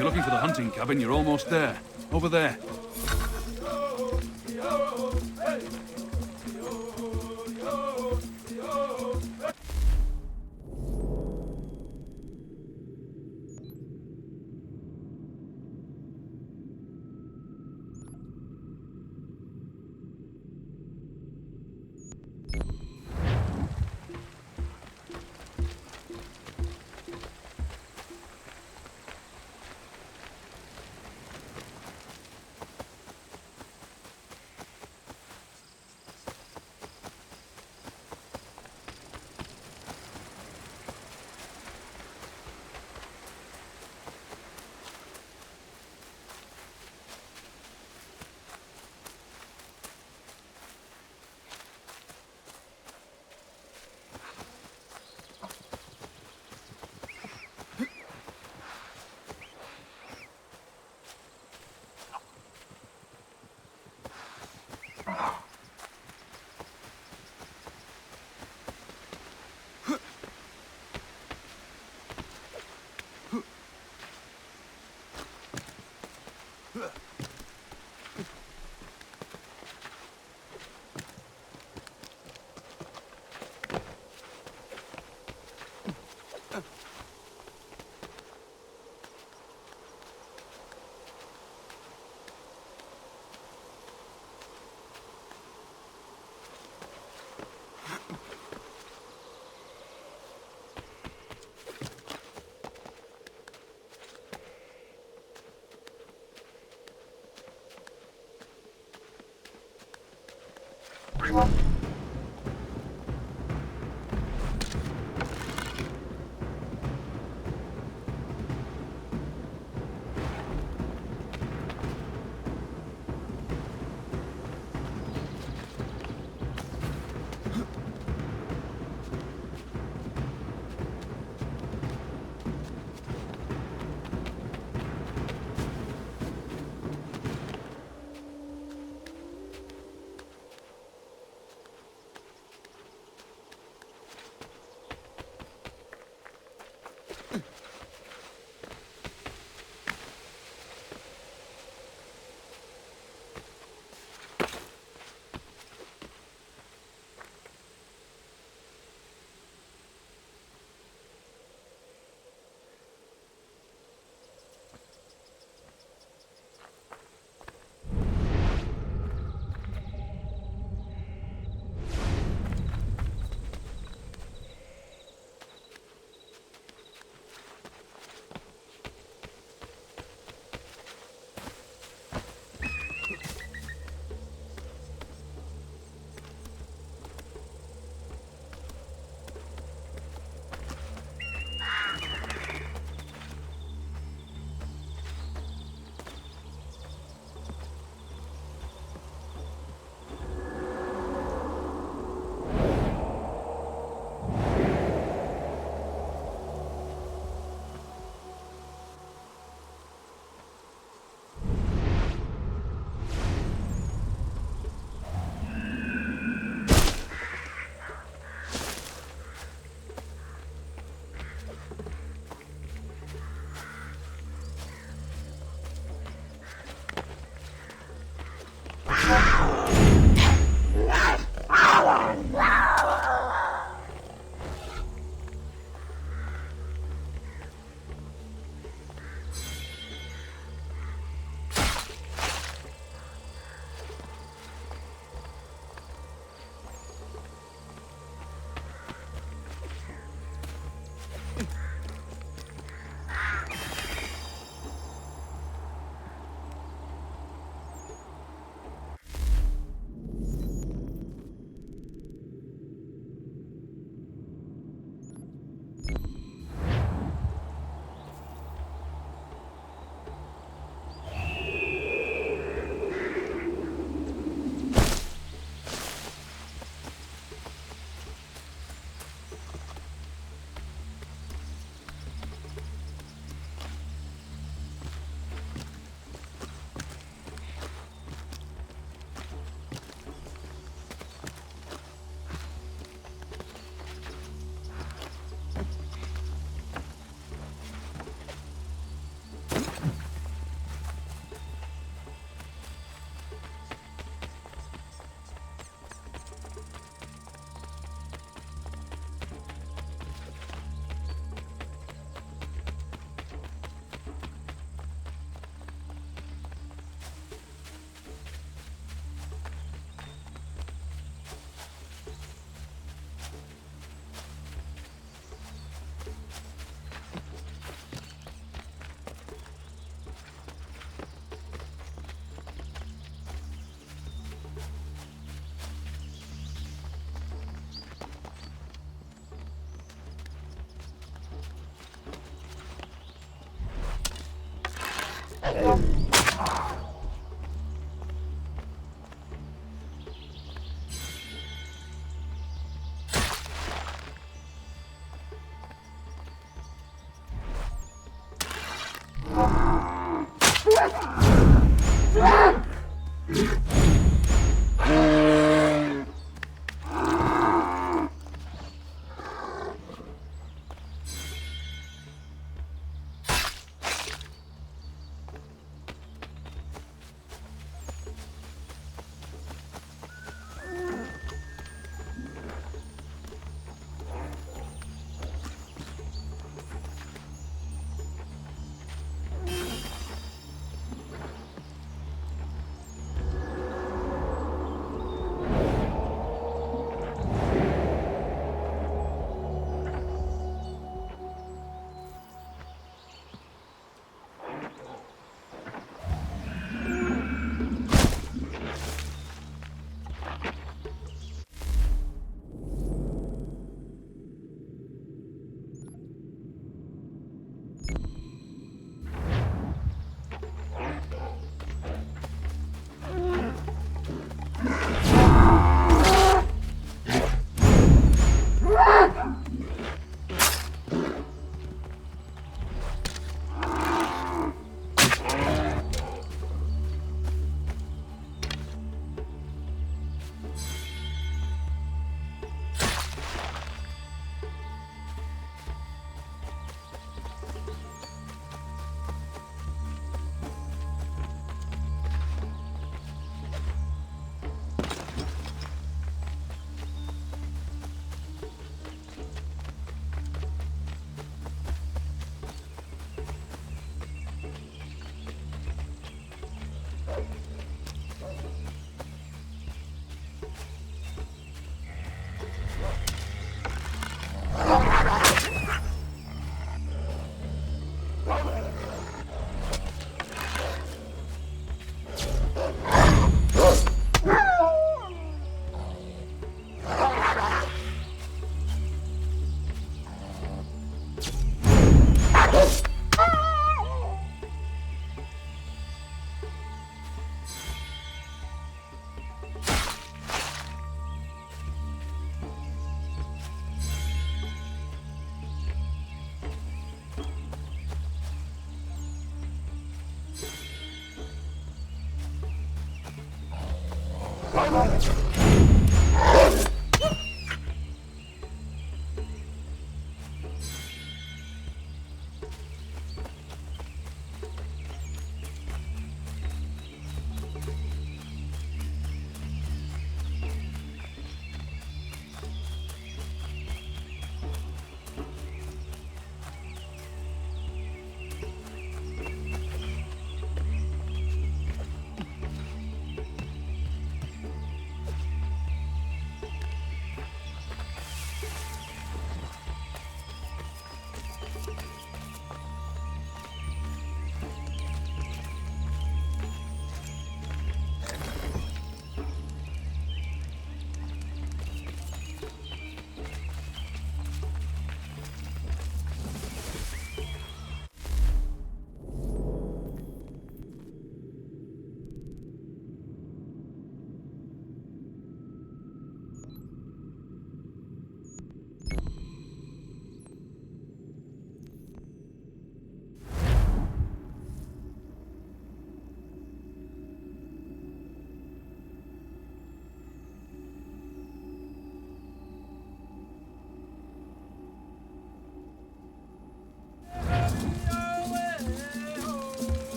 you're looking for the hunting cabin, you're almost there. Over there.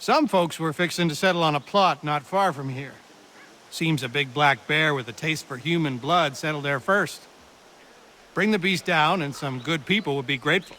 Some folks were fixing to settle on a plot not far from here. Seems a big black bear with a taste for human blood settled there first. Bring the beast down and some good people would be grateful.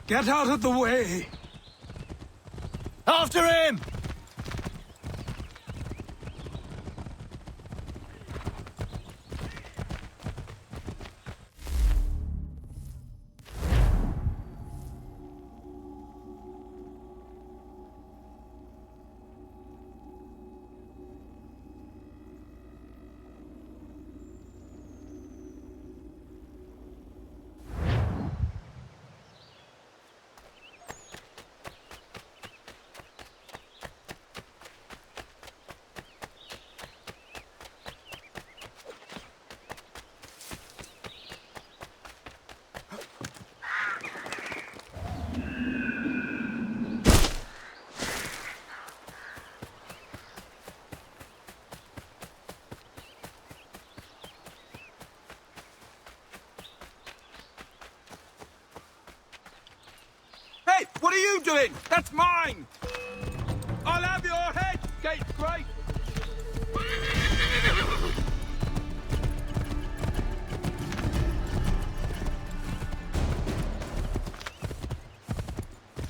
Get out of the way! After him! What are you doing? That's mine! I'll have your head, Gatesgrave!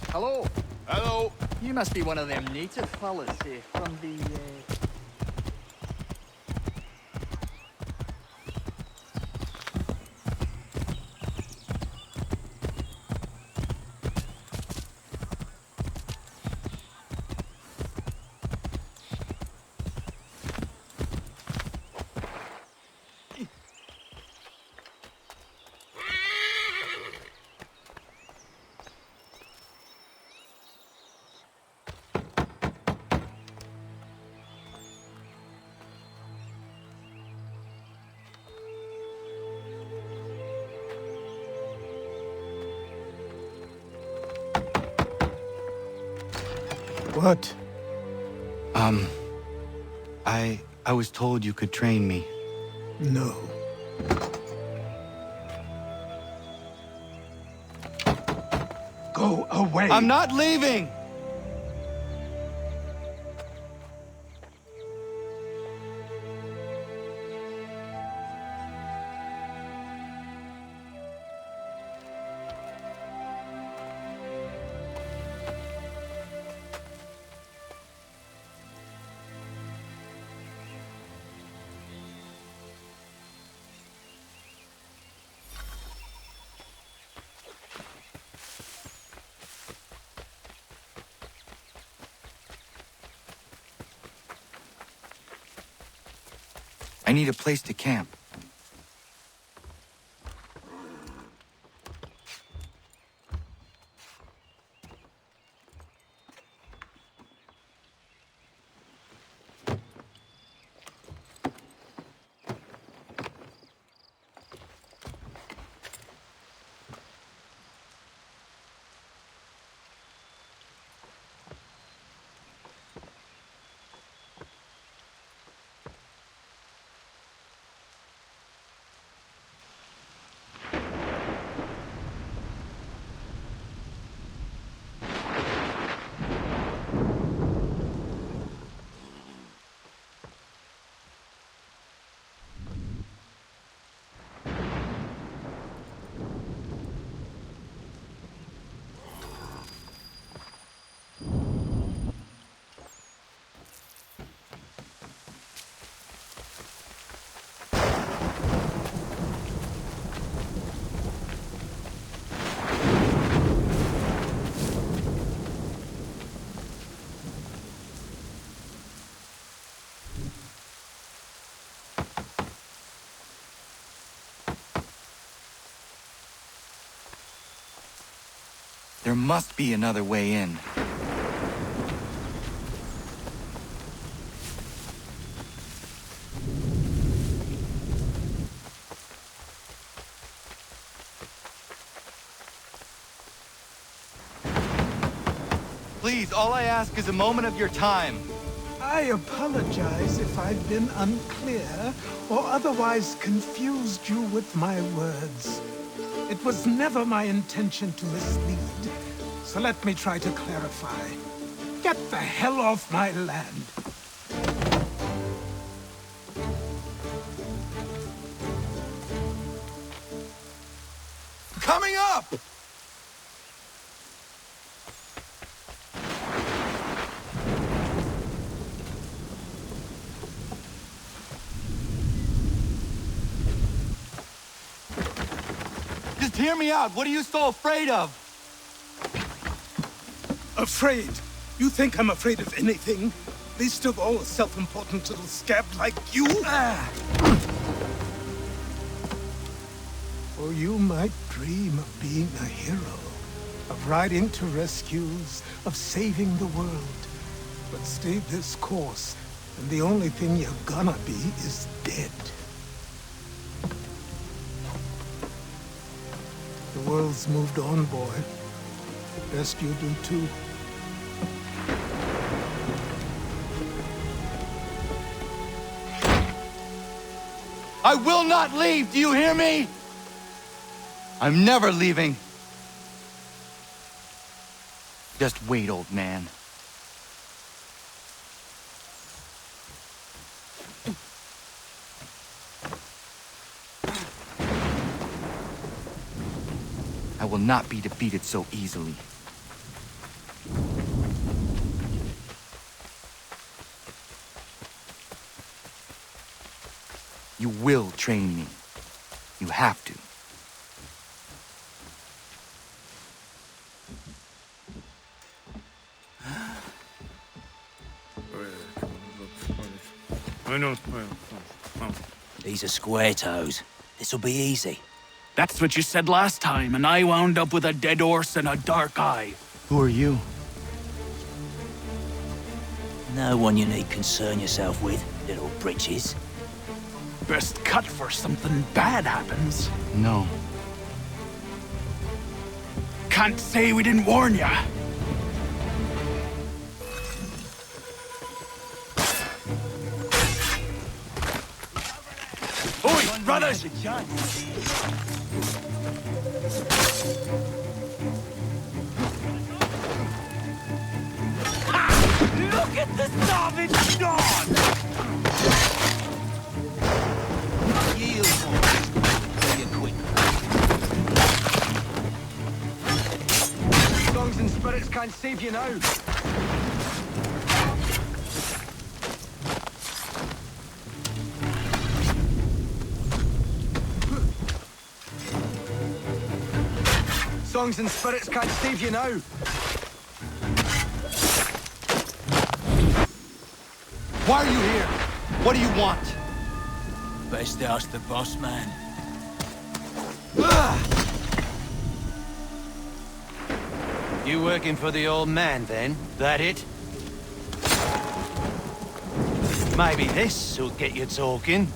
Hello. Hello. You must be one of them native fellas from the... What? I was told you could train me. No. Go away! I'm not leaving! I need a place to camp. There must be another way in. Please, all I ask is a moment of your time. I apologize if I've been unclear or otherwise confused you with my words. It was never my intention to mislead, so let me try to clarify. Get the hell off my land. Coming up! Just hear me out. What are you so afraid of? Afraid? You think I'm afraid of anything? Least of all a self-important little scab like you? Or you might dream of being a hero, of riding to rescues, of saving the world. But stay this course, and the only thing you're gonna be is dead. The world's moved on, boy. Best you do too. I will not leave, do you hear me? I'm never leaving. Just wait, old man. I will not be defeated so easily. You will train me. You have to. These are square toes. This'll be easy. That's what you said last time, and I wound up with a dead horse and a dark eye. Who are you? No one you need concern yourself with, little britches. Best cut for something bad happens. No. Can't say we didn't warn ya. Oi, brothers! Look at the savage dog! Yield, boys. You're quick. Songs and spirits can't save you now. Songs and spirits can't save you now. Why are you here? What do you want? Best ask the boss man. You working for the old man, then? That it? Maybe this'll get you talking.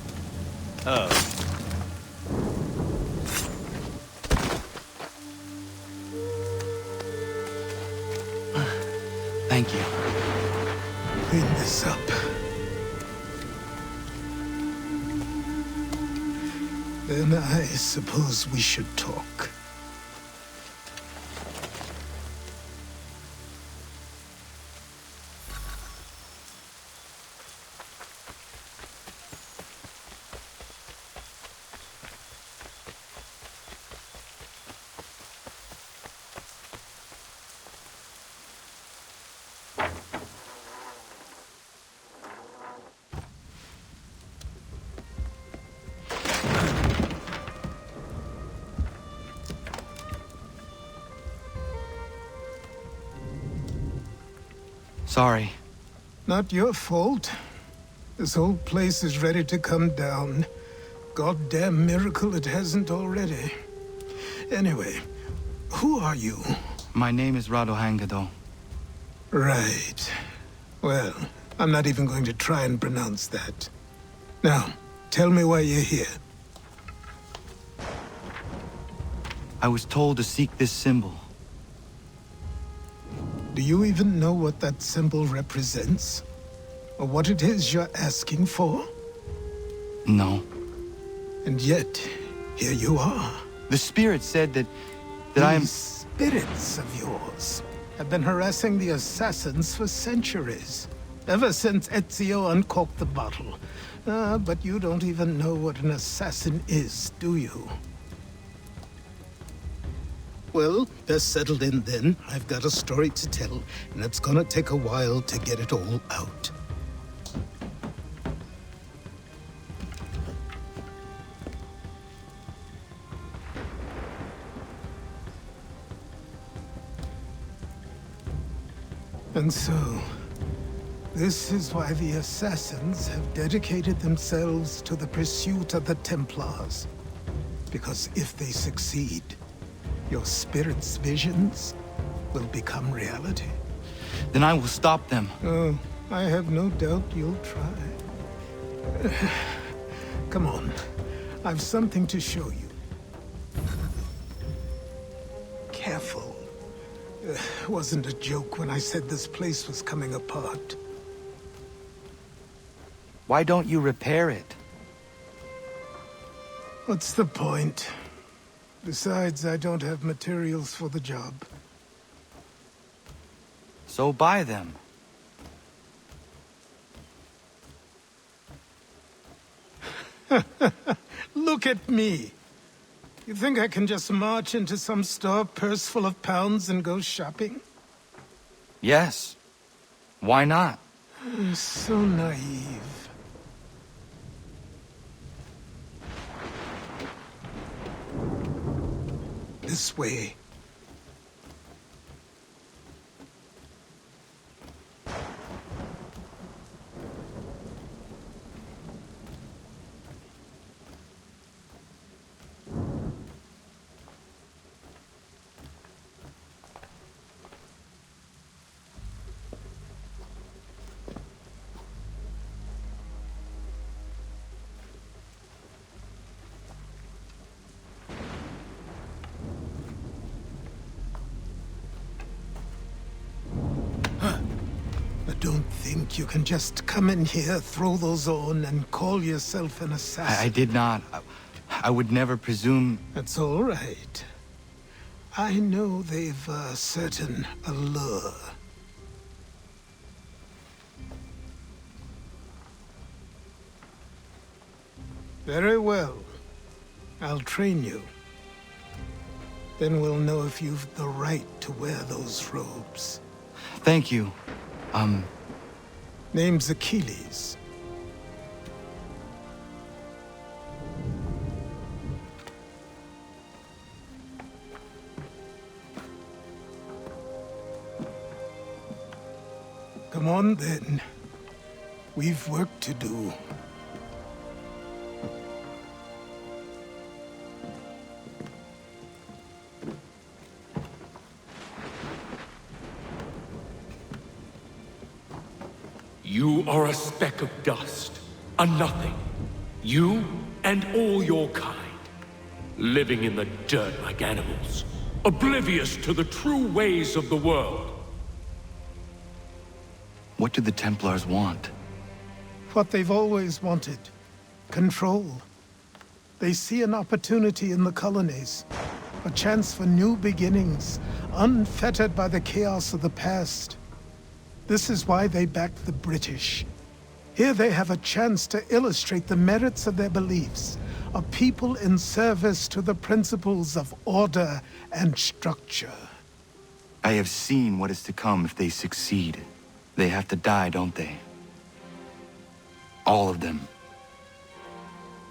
Oh. Thank you. Clean this up. Then I suppose we should talk. Sorry. Not your fault. This whole place is ready to come down. Goddamn miracle it hasn't already. Anyway, who are you? My name is Radohangado. Right. Well, I'm not even going to try and pronounce that. Now, tell me why you're here. I was told to seek this symbol. Do you even know what that symbol represents? Or what it is you're asking for? No. And yet, here you are. The spirit said that I am... These spirits of yours have been harassing the assassins for centuries. Ever since Ezio uncorked the bottle. But you don't even know what an assassin is, do you? Well, best settled in then. I've got a story to tell, and it's gonna take a while to get it all out. And so, this is why the assassins have dedicated themselves to the pursuit of the Templars. Because if they succeed, your spirit's visions will become reality. Then I will stop them. Oh, I have no doubt you'll try. Come on, I've something to show you. Careful. Wasn't a joke when I said this place was coming apart. Why don't you repair it? What's the point? Besides, I don't have materials for the job. So buy them. Look at me. You think I can just march into some store, purse full of pounds, and go shopping? Yes. Why not? So naive. This way. Don't think you can just come in here, throw those on, and call yourself an assassin. I did not. I would never presume... That's all right. I know they've a certain allure. Very well. I'll train you. Then we'll know if you've the right to wear those robes. Thank you. Name's Achilles. Come on, then. We've work to do. You are a speck of dust, a nothing. You and all your kind, living in the dirt like animals, oblivious to the true ways of the world. What do the Templars want? What they've always wanted. Control. They see an opportunity in the colonies. A chance for new beginnings, unfettered by the chaos of the past. This is why they backed the British. Here they have a chance to illustrate the merits of their beliefs, a people in service to the principles of order and structure. I have seen what is to come if they succeed. They have to die, don't they? All of them.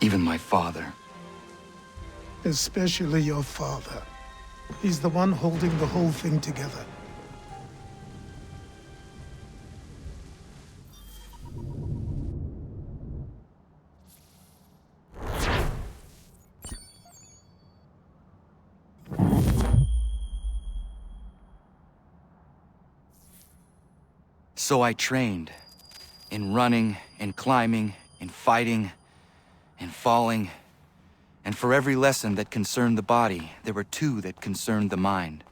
Even my father. Especially your father. He's the one holding the whole thing together. So I trained. In running, in climbing, in fighting, in falling. And for every lesson that concerned the body, there were two that concerned the mind.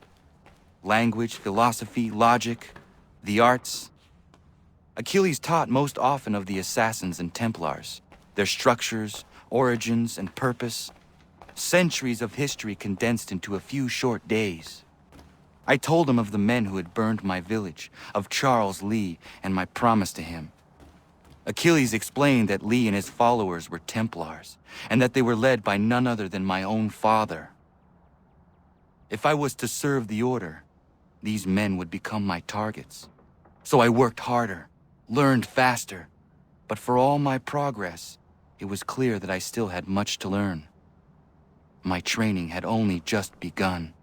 Language, philosophy, logic, the arts. Achilles taught most often of the assassins and Templars, their structures, origins, and purpose. Centuries of history condensed into a few short days. I told him of the men who had burned my village, of Charles Lee, and my promise to him. Achilles explained that Lee and his followers were Templars, and that they were led by none other than my own father. If I was to serve the order, these men would become my targets. So I worked harder, learned faster, but for all my progress, it was clear that I still had much to learn. My training had only just begun.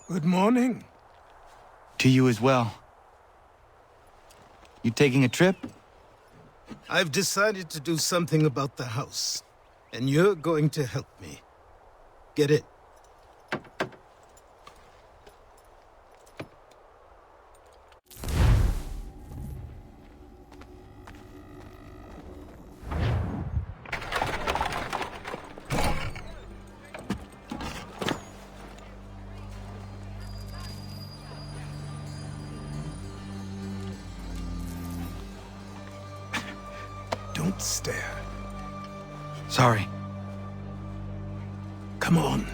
Good morning. To you as well. You taking a trip? I've decided to do something about the house, and you're going to help me. Get it? Don't stare. Sorry. Come on.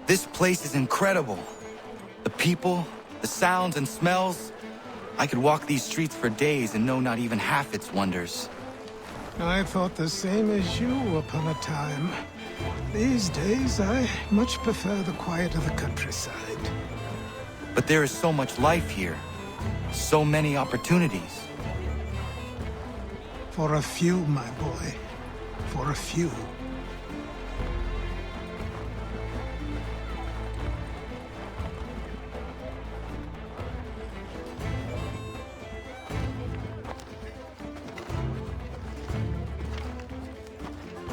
This place is incredible. The people, the sounds and smells. I could walk these streets for days and know not even half its wonders. I thought the same as you upon a time. These days, I much prefer the quiet of the countryside. But there is so much life here. So many opportunities. For a few, my boy. For a few.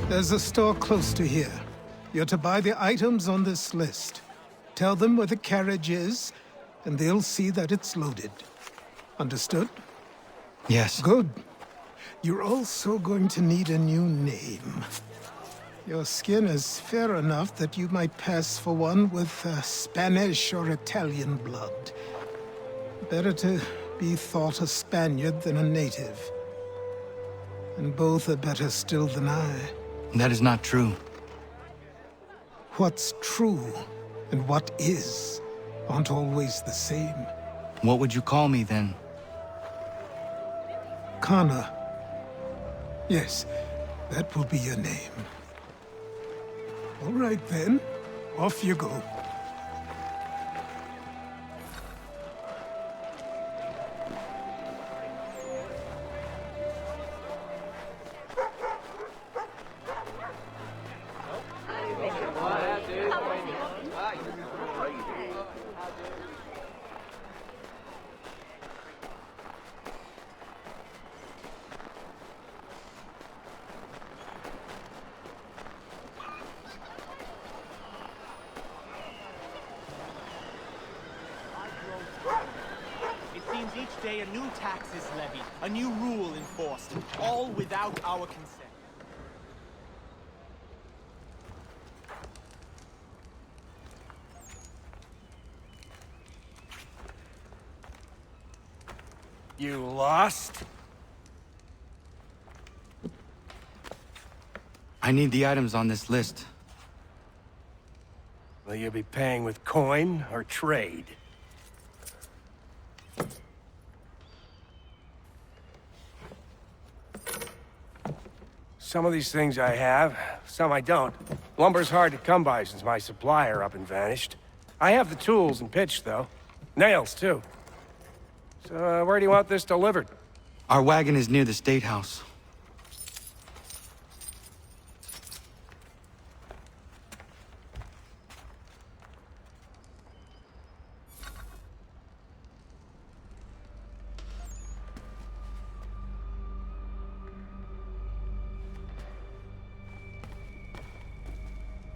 There's a store close to here. You're to buy the items on this list. Tell them where the carriage is, and they'll see that it's loaded. Understood? Yes. Good. You're also going to need a new name. Your skin is fair enough that you might pass for one with Spanish or Italian blood. Better to be thought a Spaniard than a native. And both are better still than I. That is not true. What's true and what is aren't always the same. What would you call me then? Kana. Yes, that will be your name. All right then, off you go. It seems each day a new tax is levied, a new rule enforced, all without our consent. You lost? I need the items on this list. Will you be paying with coin or trade? Some of these things I have, some I don't. Lumber's hard to come by since my supplier up and vanished. I have the tools and pitch, though. Nails, too. So, where do you want this delivered? Our wagon is near the State House.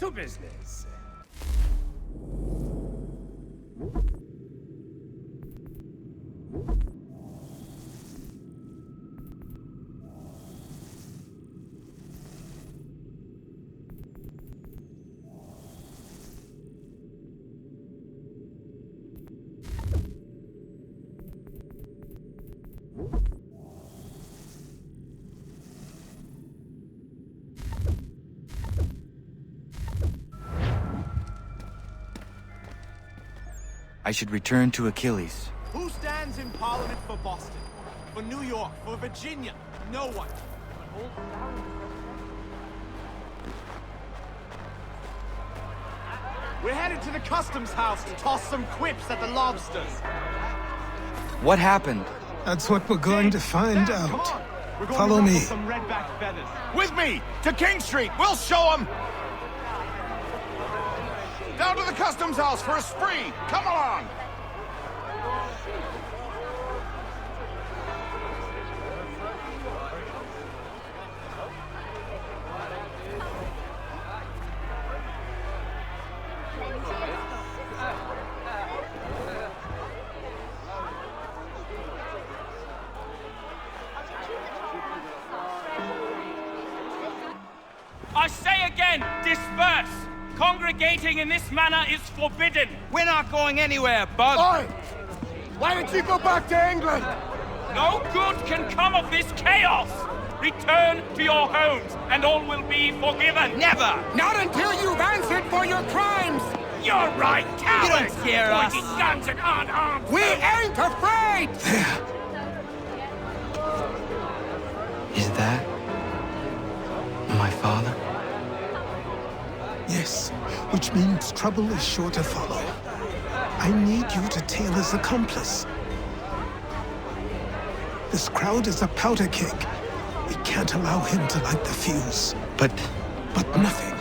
To business. I should return to Achilles. Who stands in Parliament for Boston? For New York? For Virginia? No one. We're headed to the customs house to toss some quips at the lobsters. What happened? That's what we're going to find Sam, come out. on. We're going Follow to me. ruffle some redback feathers. With me! To King Street! We'll show them! Don't down to the customs house for a spree! Come along! I say again, disperse! Congregating in this manner is forbidden! We're not going anywhere, Bug! Oi! Why don't you go back to England? No good can come of this chaos! Return to your homes, and all will be forgiven! Never! Not until you've answered for your crimes! You're right, coward! You don't scare us. Pointing guns at unarmed! We ain't afraid! Is that my father? Yes, which means trouble is sure to follow. I need you to tail his accomplice. This crowd is a powder keg. We can't allow him to light the fuse. But nothing.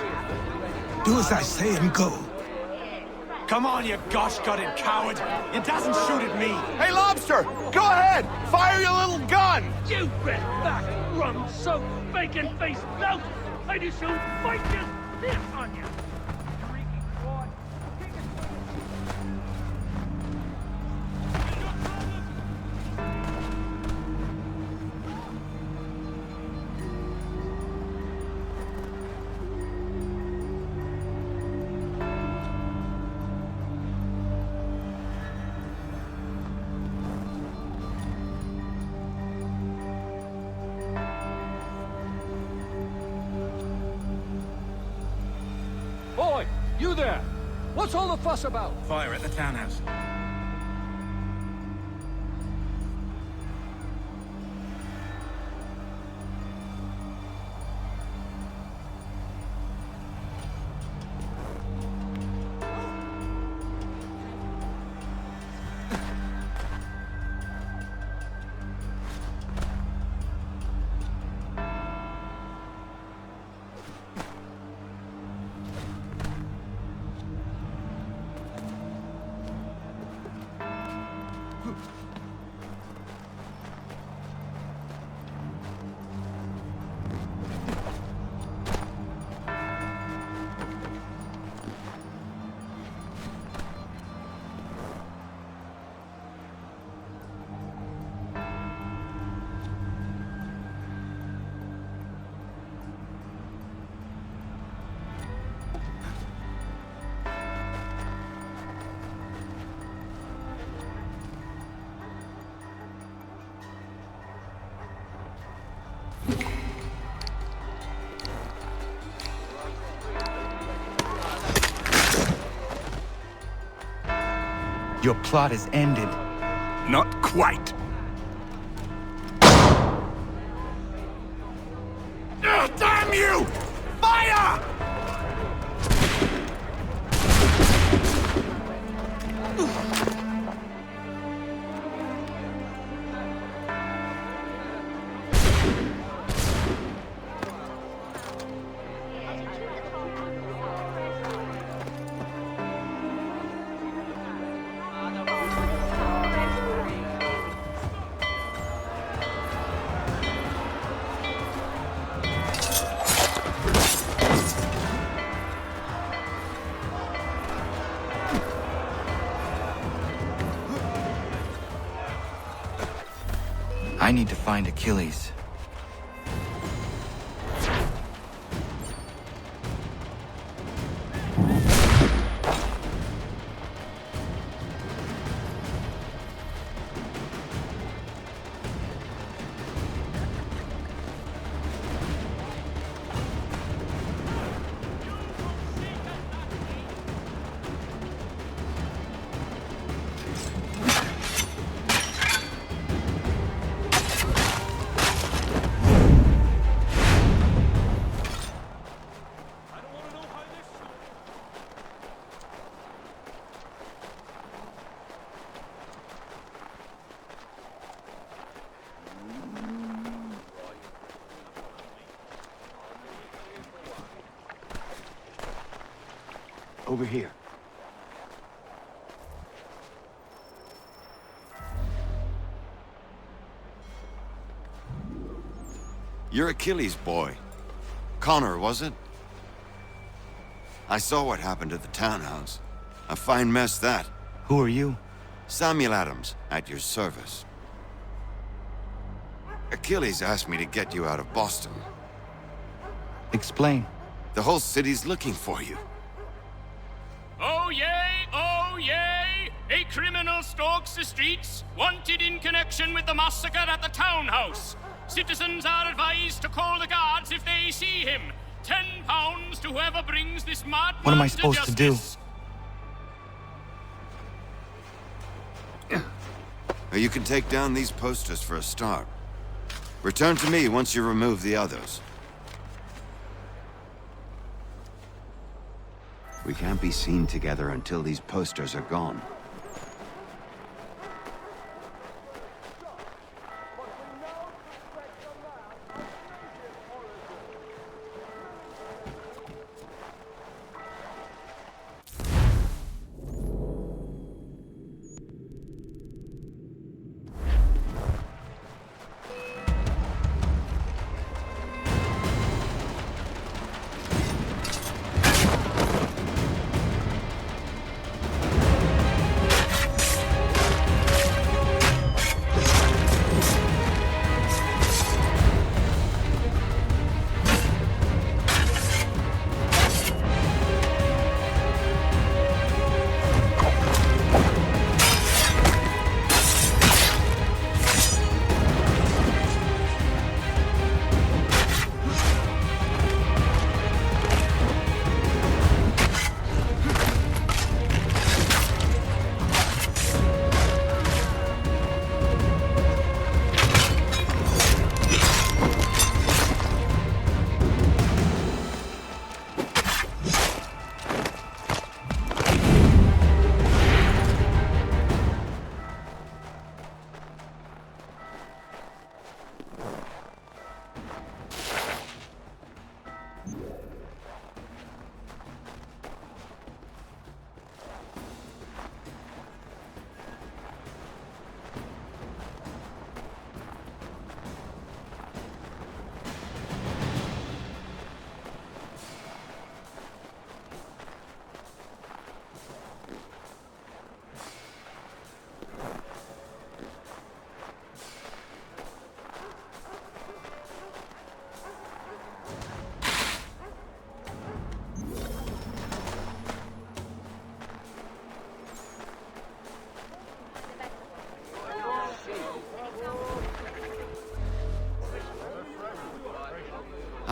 Do as I say and go. Come on, you gosh-gutted coward! It doesn't shoot at me! Hey, Lobster! Go ahead! Fire your little gun! You red back, rum soaked, bacon faced lout! I just soon fight you this on you! Boy, you there! What's all the fuss about? Fire at the townhouse. Your plot is ended. Not quite. Damn you! Fire! I need to find Achilles. Over here. You're Achilles' boy. Connor, was it? I saw what happened at the townhouse. A fine mess, that. Who are you? Samuel Adams, at your service. Achilles asked me to get you out of Boston. Explain. The whole city's looking for you. Oh yay, oh yay! A criminal stalks the streets, wanted in connection with the massacre at the townhouse. Citizens are advised to call the guards if they see him. £10 to whoever brings this madman What am I supposed to do? You can take down these posters for a start. Return to me once you remove the others. We can't be seen together until these posters are gone.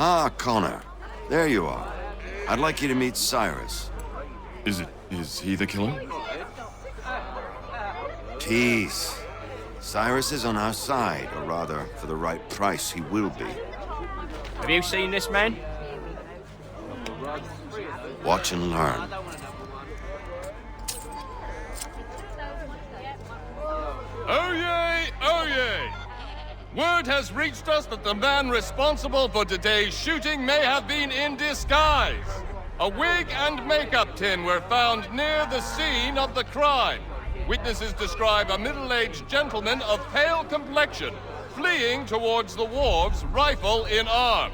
Ah, Connor. There you are. I'd like you to meet Cyrus. Is he the killer? Peace. Cyrus is on our side, or rather, for the right price, he will be. Have you seen this man? Watch and learn. Oh yay, oh yay! Word has reached us that the man responsible for today's shooting may have been in disguise. A wig and makeup tin were found near the scene of the crime. Witnesses describe a middle-aged gentleman of pale complexion fleeing towards the wharves, rifle in arm.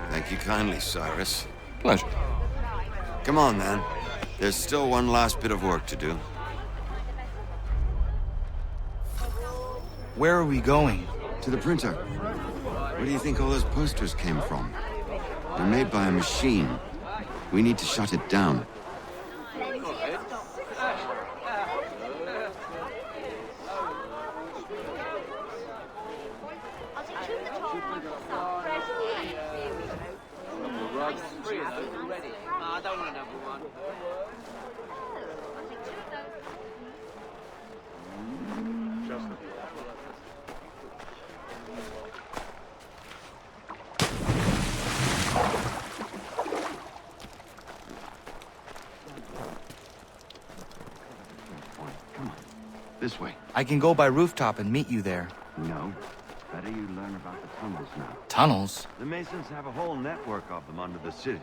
Thank you kindly, Cyrus. Pleasure. Come on, then. There's still one last bit of work to do. Where are we going? To the printer. Where do you think all those posters came from? They're made by a machine. We need to shut it down. This way. I can go by rooftop and meet you there. No. Better you learn about the tunnels now. Tunnels? The Masons have a whole network of them under the city.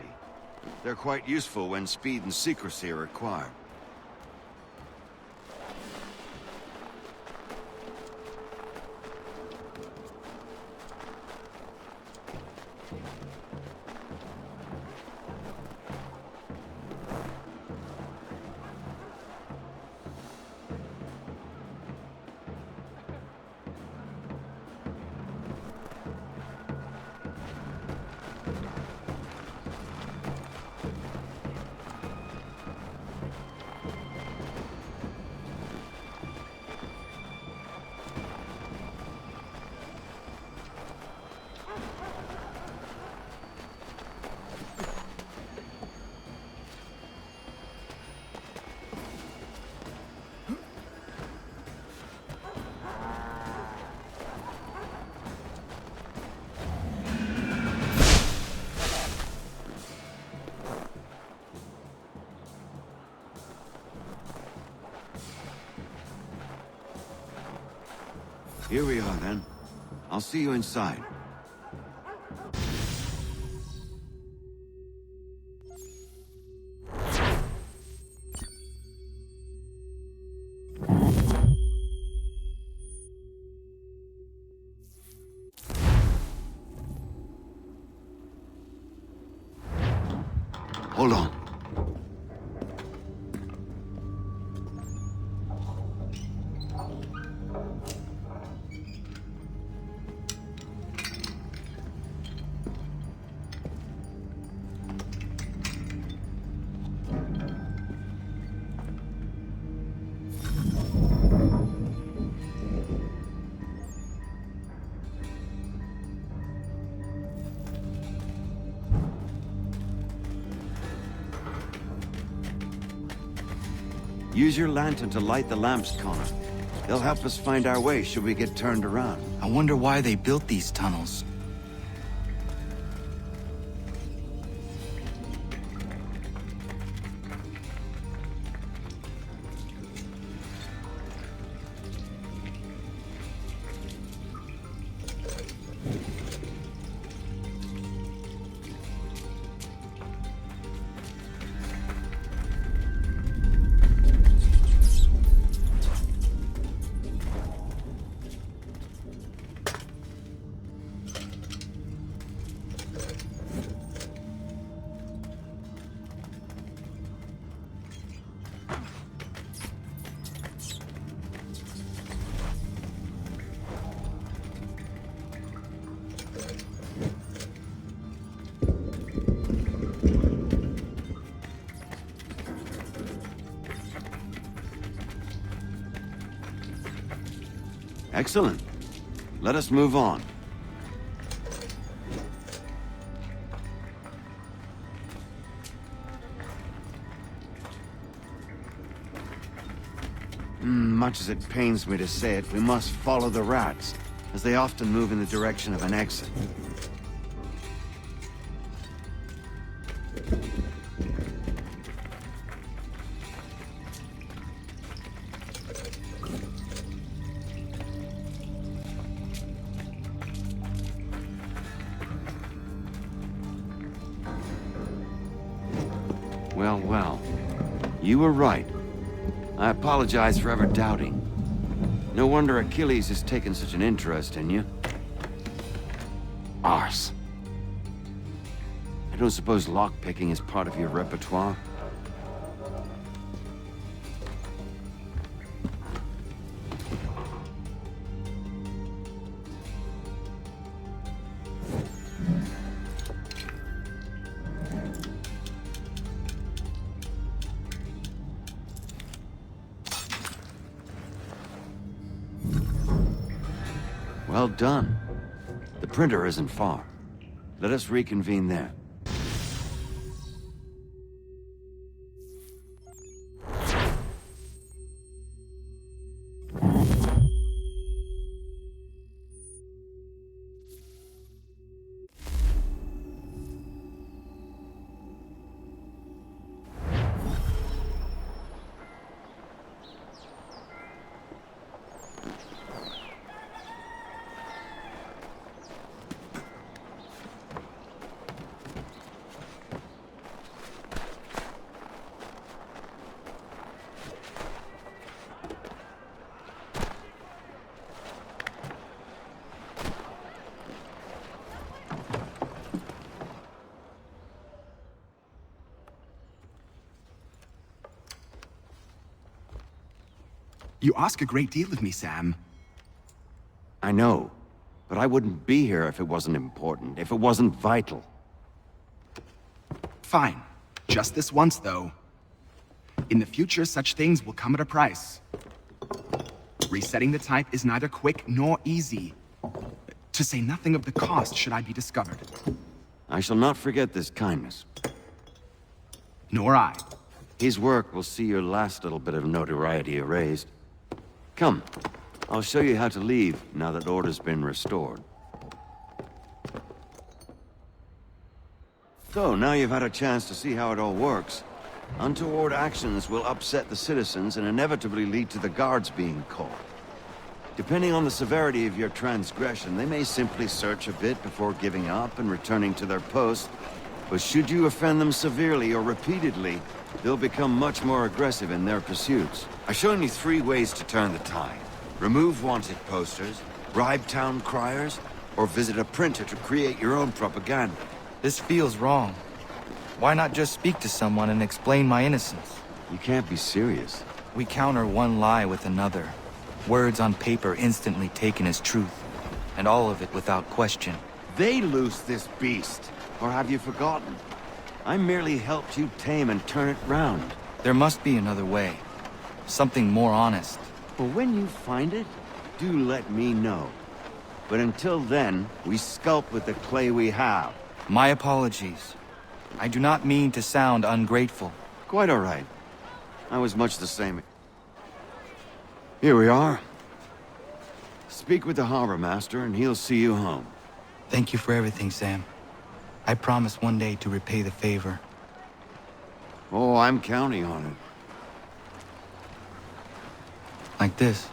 They're quite useful when speed and secrecy are required. Here we are, then. I'll see you inside. Hold on. Use your lantern to light the lamps, Connor. They'll help us find our way should we get turned around. I wonder why they built these tunnels. Excellent. Let us move on. Much as it pains me to say it, we must follow the rats, as they often move in the direction of an exit. Well. You were right. I apologize for ever doubting. No wonder Achilles has taken such an interest in you. Arse. I don't suppose lockpicking is part of your repertoire? Well done. The printer isn't far. Let us reconvene there. You ask a great deal of me, Sam. I know, but I wouldn't be here if it wasn't important, if it wasn't vital. Fine. Just this once, though. In the future, such things will come at a price. Resetting the type is neither quick nor easy. To say nothing of the cost should I be discovered. I shall not forget this kindness. Nor I. His work will see your last little bit of notoriety erased. Come, I'll show you how to leave now that order's been restored. So, now you've had a chance to see how it all works. Untoward actions will upset the citizens and inevitably lead to the guards being called. Depending on the severity of your transgression, they may simply search a bit before giving up and returning to their post. But should you offend them severely or repeatedly, they'll become much more aggressive in their pursuits. I've shown you 3 ways to turn the tide. Remove wanted posters, bribe town criers, or visit a printer to create your own propaganda. This feels wrong. Why not just speak to someone and explain my innocence? You can't be serious. We counter one lie with another. Words on paper instantly taken as truth, and all of it without question. They loose this beast, or have you forgotten? I merely helped you tame and turn it round. There must be another way. Something more honest. Well, when you find it, do let me know. But until then, we sculpt with the clay we have. My apologies. I do not mean to sound ungrateful. Quite all right. I was much the same. Here we are. Speak with the harbor master and he'll see you home. Thank you for everything, Sam. I promise one day to repay the favor. Oh, I'm counting on it. Like this.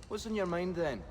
What's on your mind then?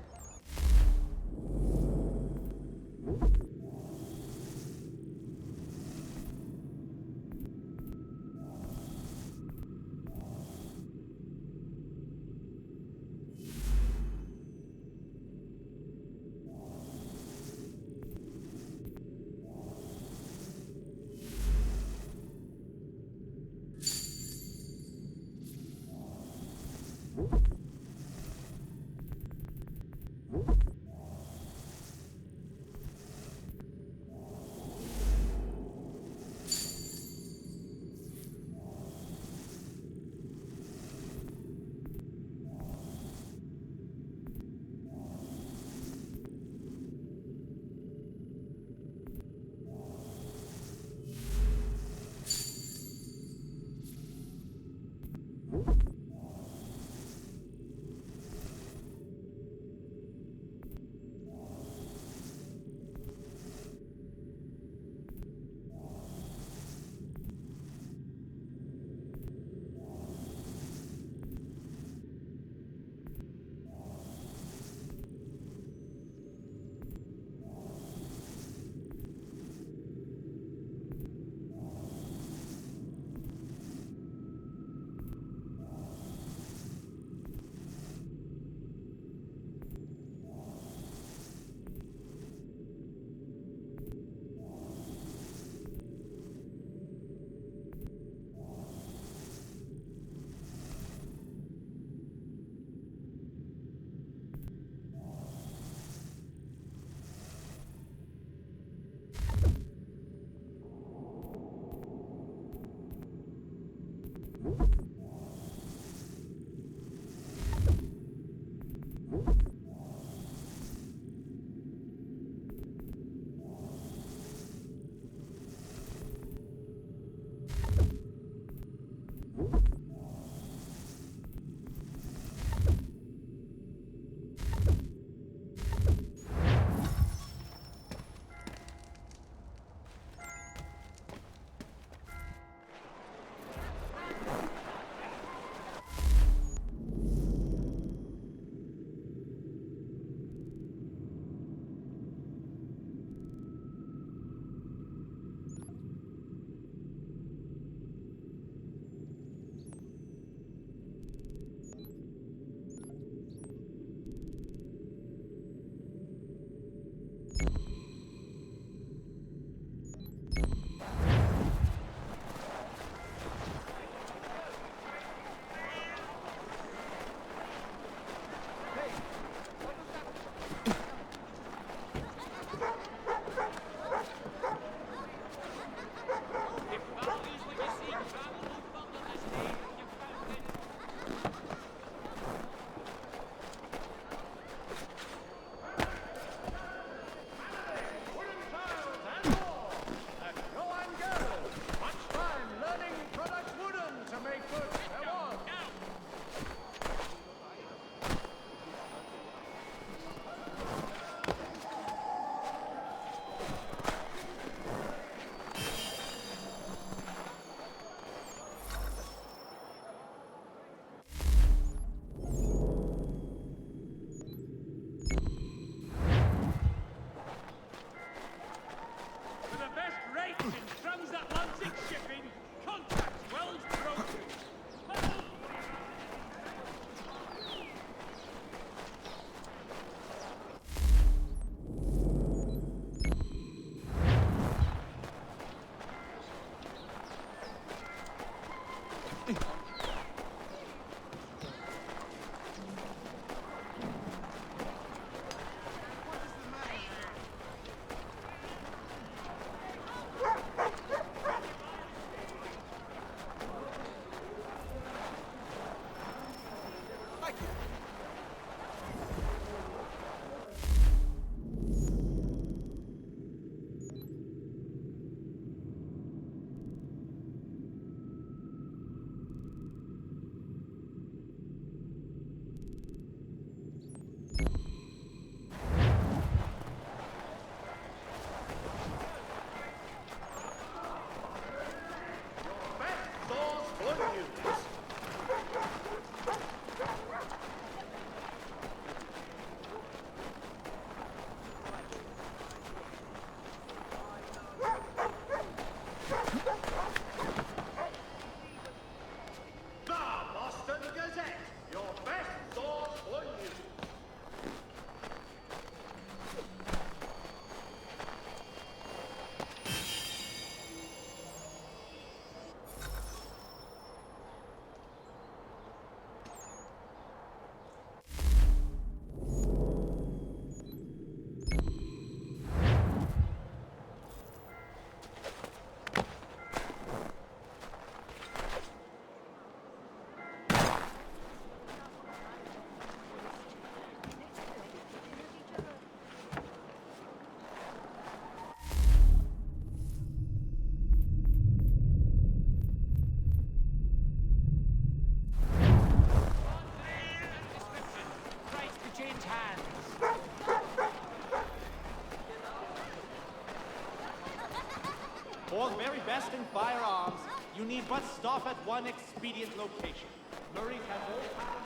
For the very best in firearms, you need but stop at one expedient location. Murray's have all kinds.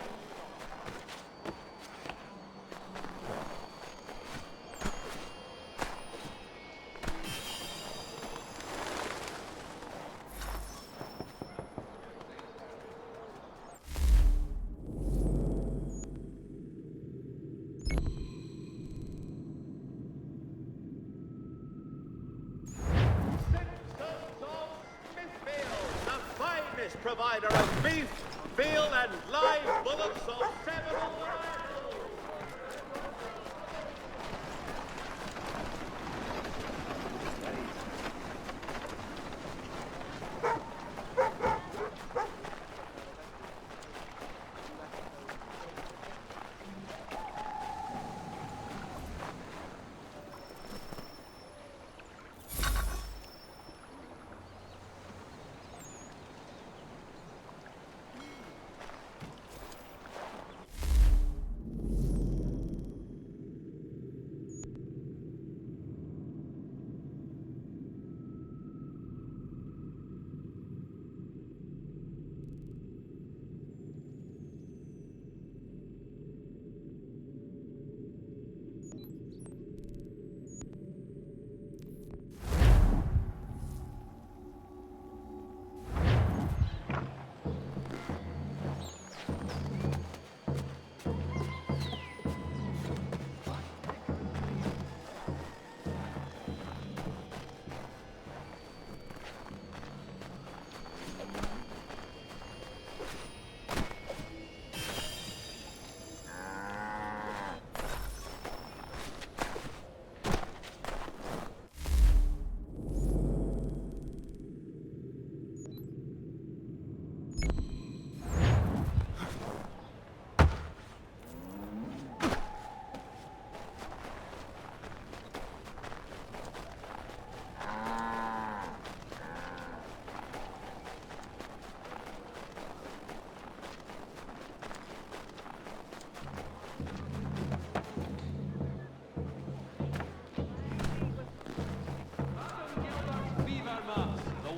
Provider of beef, veal, and live bullocks of several varieties.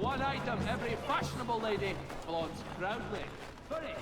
One item every fashionable lady flaunts proudly. Hurry!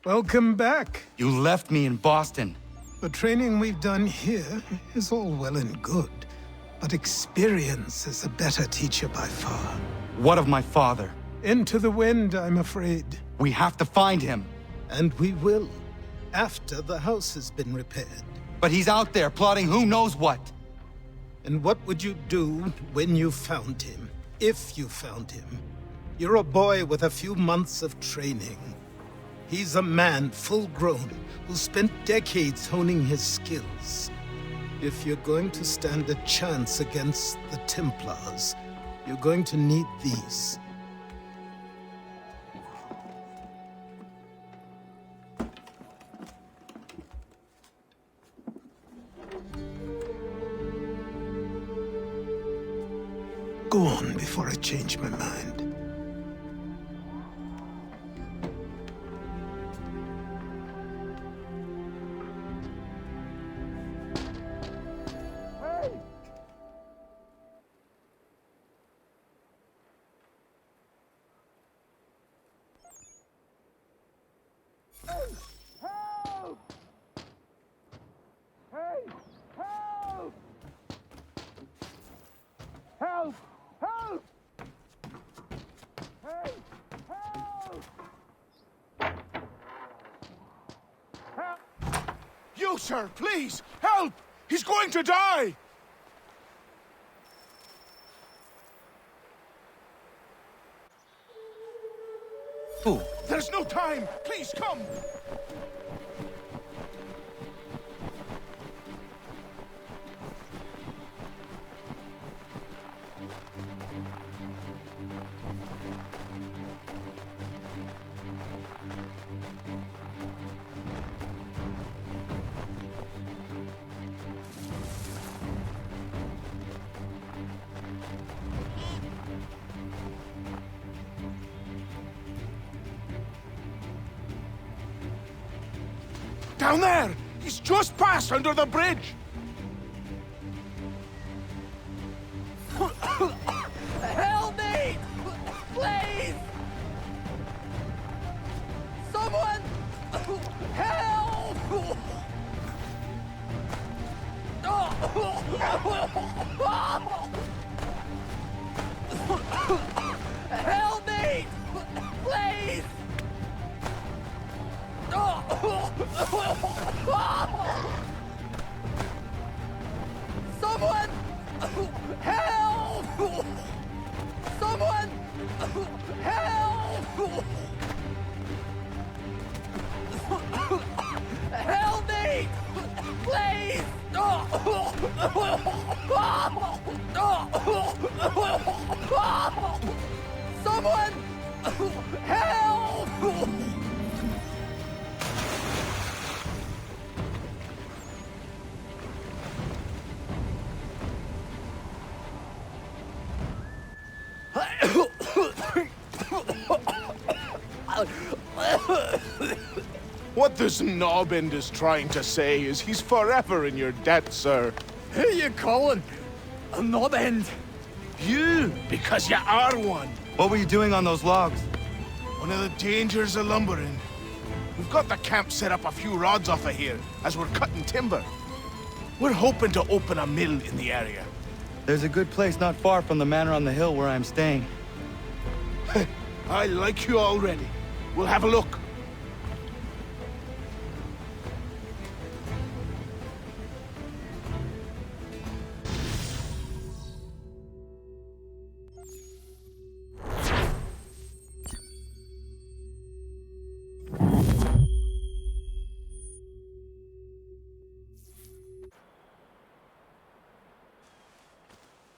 Welcome back. You left me in Boston. The training we've done here is all well and good, but experience is a better teacher by far. What of my father? Into the wind, I'm afraid. We have to find him. And we will, after the house has been repaired. But he's out there plotting who knows what. And what would you do when you found him? If you found him? You're a boy with a few months of training. He's a man full grown who spent decades honing his skills. If you're going to stand a chance against the Templars, you're going to need these. Go on before I change my mind. You, sir, please, help! He's going to die! Who? There's no time! Please, come! Down there! He's just passed under the bridge! Help me! Please! Someone! Help! Help me! Please! Someone! Help! Someone! Help! Help me! Please! Someone! Help! What this knobbend is trying to say is he's forever in your debt, sir. Who you calling? A knob end? You, because you are one. What were you doing on those logs? One of the dangers of lumbering. We've got the camp set up a few rods off of here, as we're cutting timber. We're hoping to open a mill in the area. There's a good place not far from the manor on the hill where I'm staying. I like you already. We'll have a look.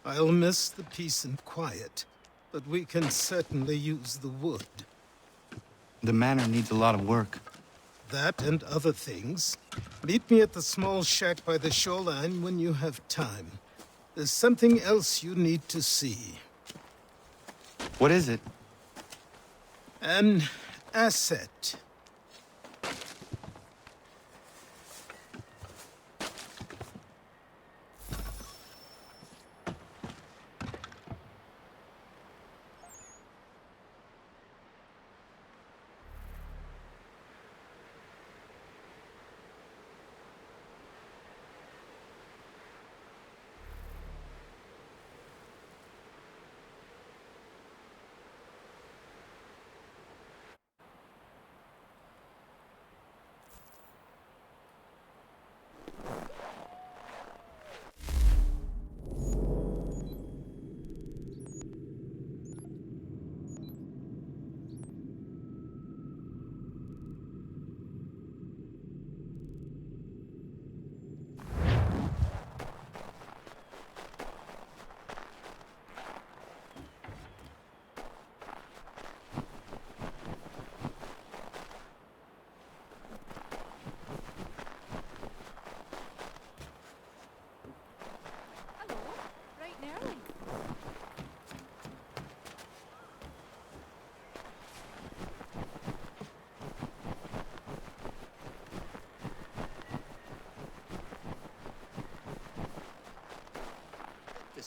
I'll miss the peace and quiet, but we can certainly use the wood. The manor needs a lot of work. That and other things. Meet me at the small shack by the shoreline when you have time. There's something else you need to see. What is it? An asset.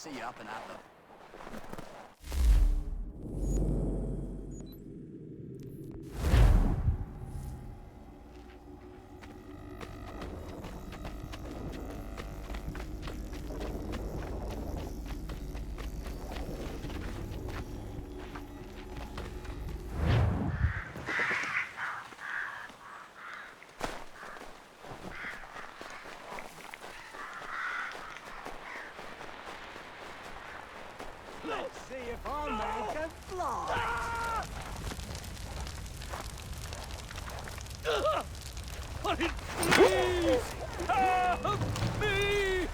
see you up and at them. Let's see if our man can fly. Please! Help me!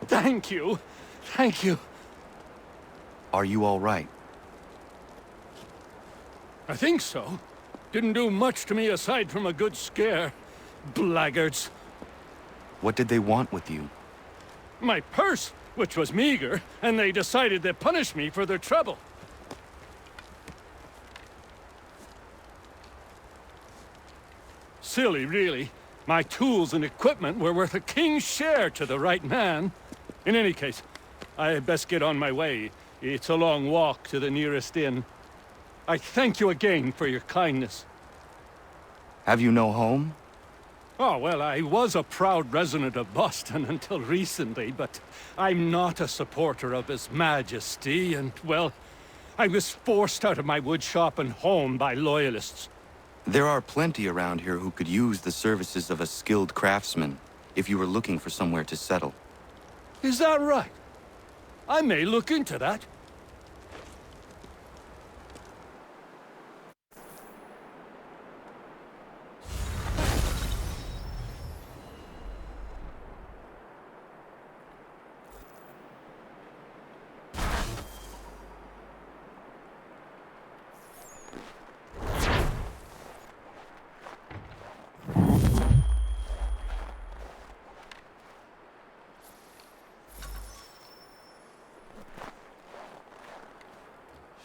Thank you. Thank you. Are you all right? I think so. Didn't do much to me aside from a good scare. Blackguards. What did they want with you? My purse, which was meager, and they decided to punish me for their trouble. Silly, really. My tools and equipment were worth a king's share to the right man. In any case, I had best get on my way. It's a long walk to the nearest inn. I thank you again for your kindness. Have you no home? Oh, well, I was a proud resident of Boston until recently, but I'm not a supporter of His Majesty, and, well, I was forced out of my woodshop and home by loyalists. There are plenty around here who could use the services of a skilled craftsman, if you were looking for somewhere to settle. Is that right? I may look into that.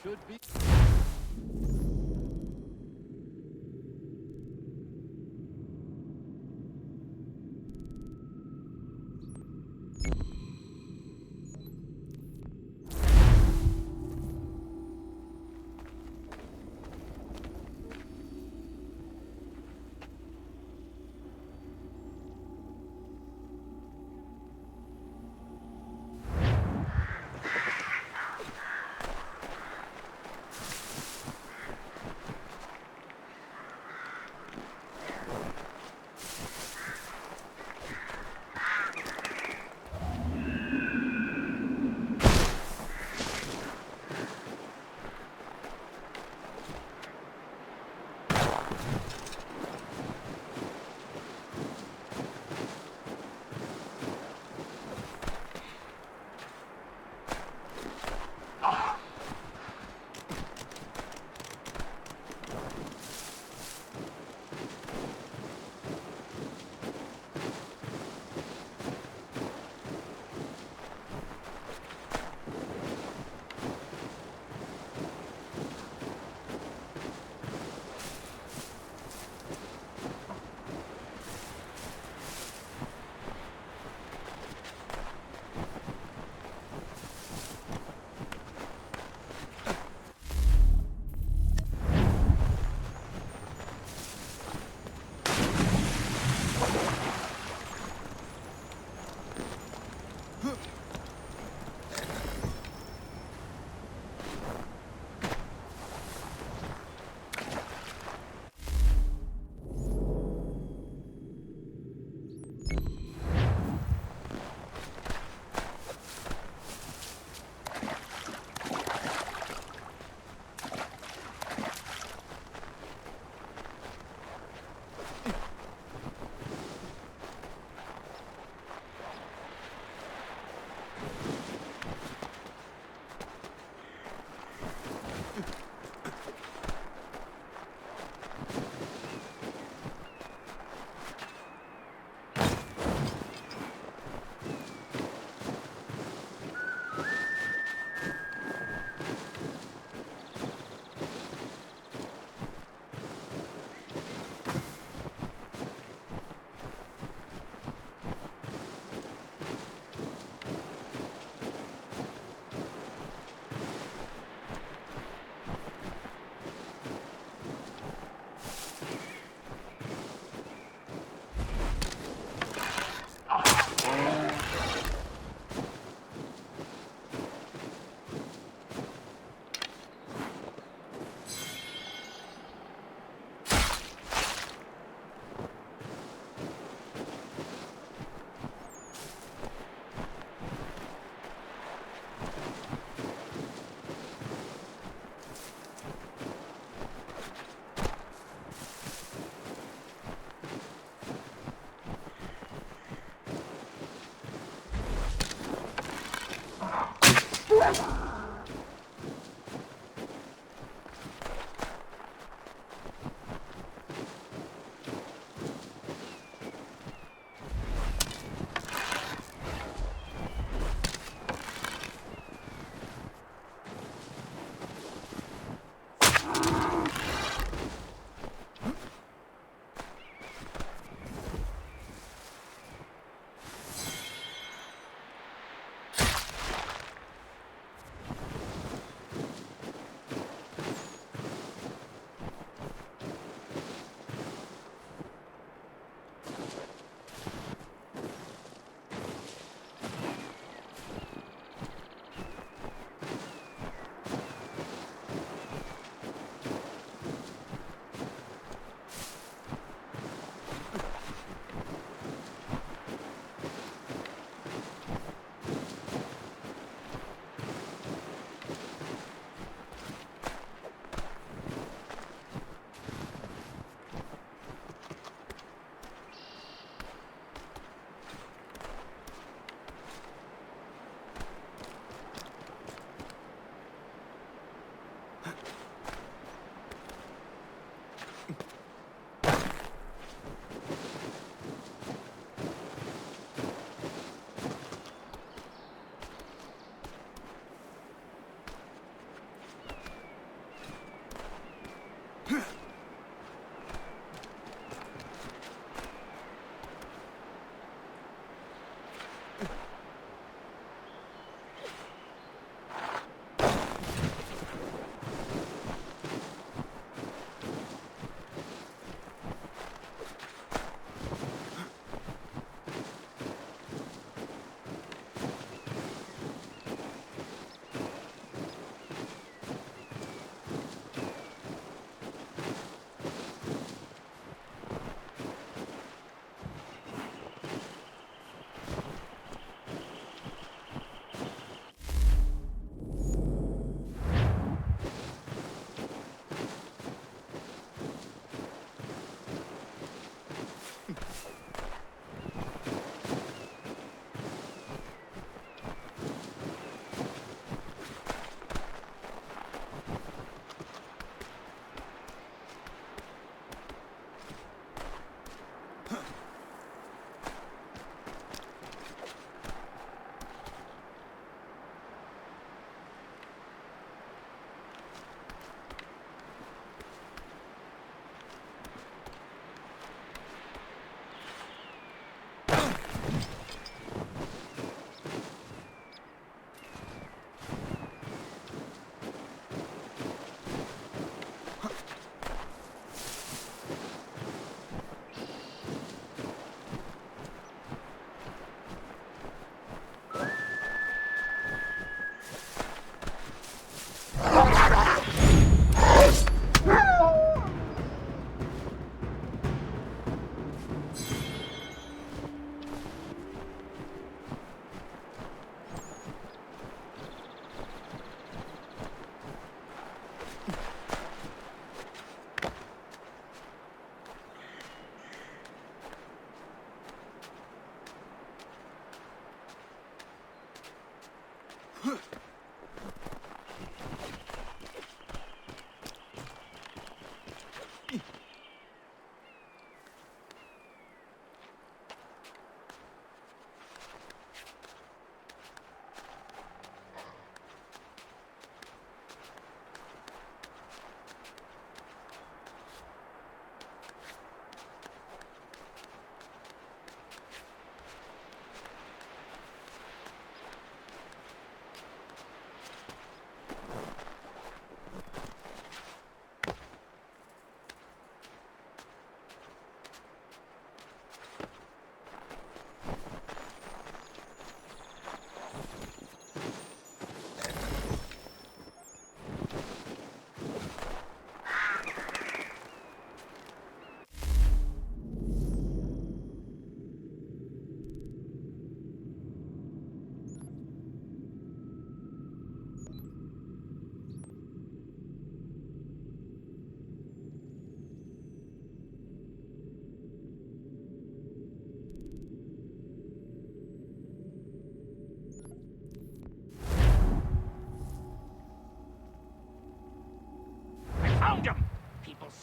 Should be.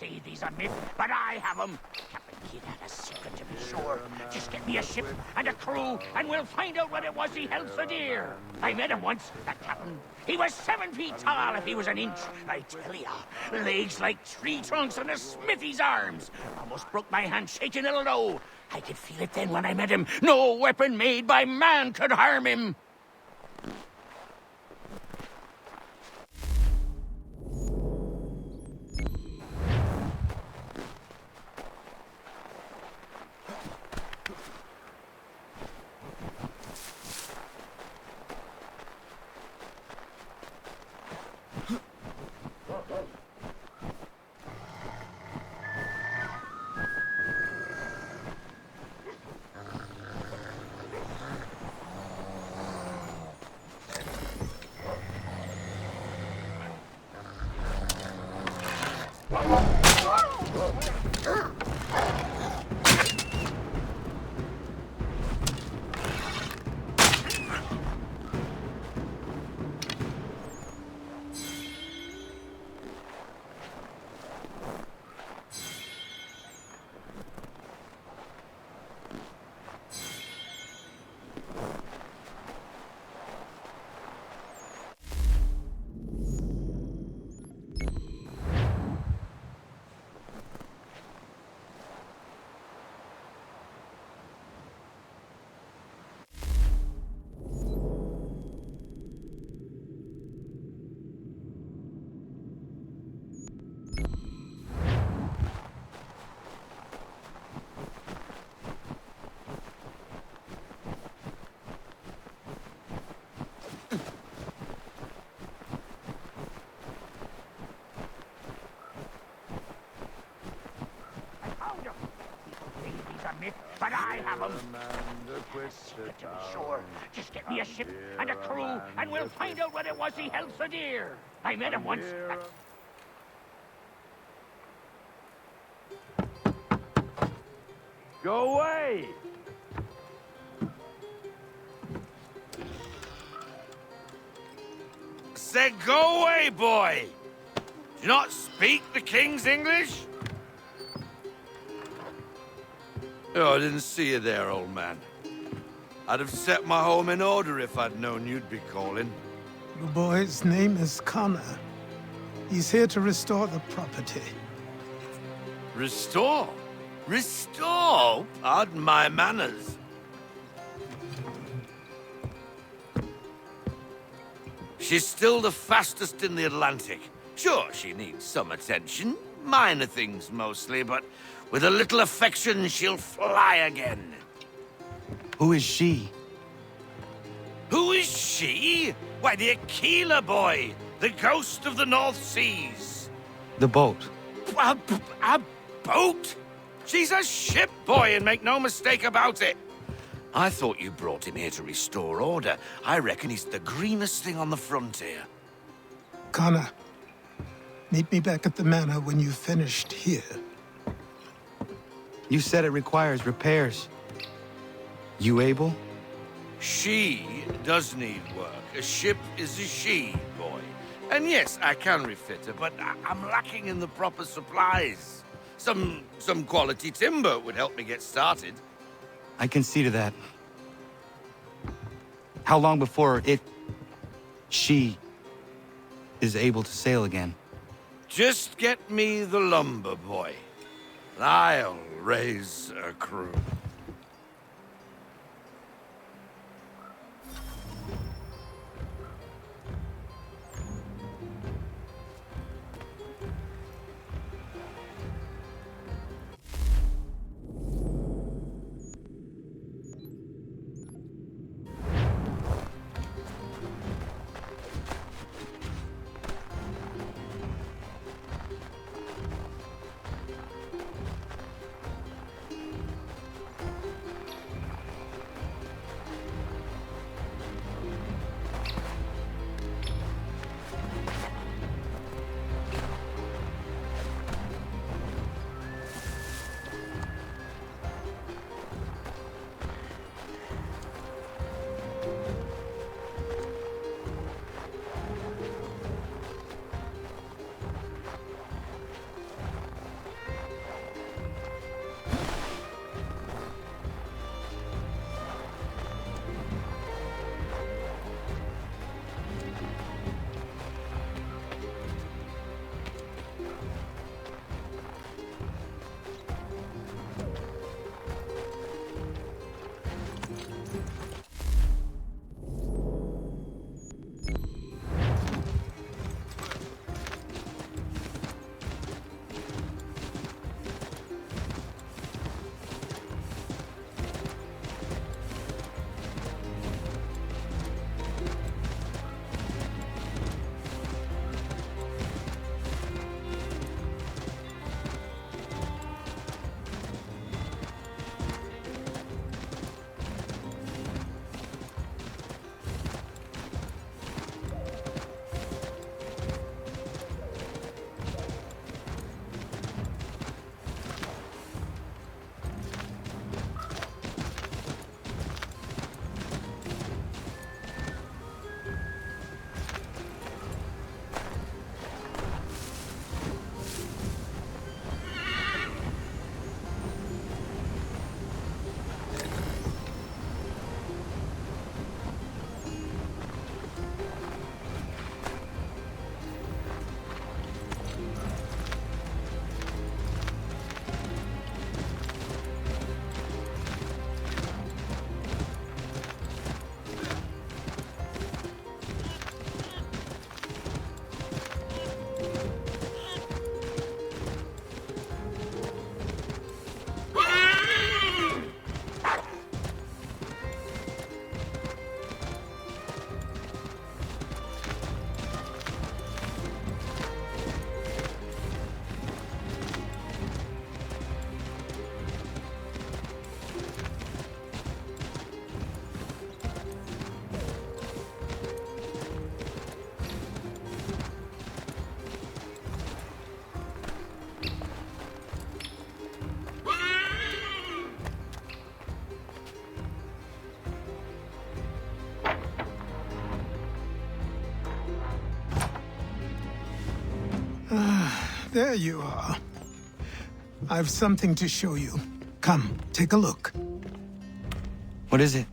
say these are myth, but I have them. Captain Kidd had a secret to be sure. Just get me a ship and a crew, and we'll find out what it was he held so dear. I met him once, that captain. He was 7 feet tall if he was an inch. I tell ya, legs like tree trunks and a smithy's arms. Almost broke my hand shaking it'll know. I could feel it then when I met him. No weapon made by man could harm him. But I have them. To be sure. Just get me a ship and a crew, and we'll find out what it was he held so dear. I met him once. Go away! Said go away, boy! Do you not speak the King's English? Oh, I didn't see you there, old man. I'd have set my home in order if I'd known you'd be calling. The boy's name is Connor. He's here to restore the property. Restore? Restore? Pardon my manners. She's still the fastest in the Atlantic. Sure, she needs some attention. Minor things mostly, but with a little affection, she'll fly again. Who is she? Who is she? Why, the Aquila boy, the ghost of the North Seas. The boat. A boat? She's a ship, boy, and make no mistake about it. I thought you brought him here to restore order. I reckon he's the greenest thing on the frontier. Connor, meet me back at the manor when you've finished here. You said it requires repairs. You able? She does need work. A ship is a she, boy. And yes, I can refit her, but I'm lacking in the proper supplies. Some quality timber would help me get started. I can see to that. How long before she is able to sail again? Just get me the lumber, boy. I'll raise a crew. There you are. I've something to show you. Come, take a look. What is it?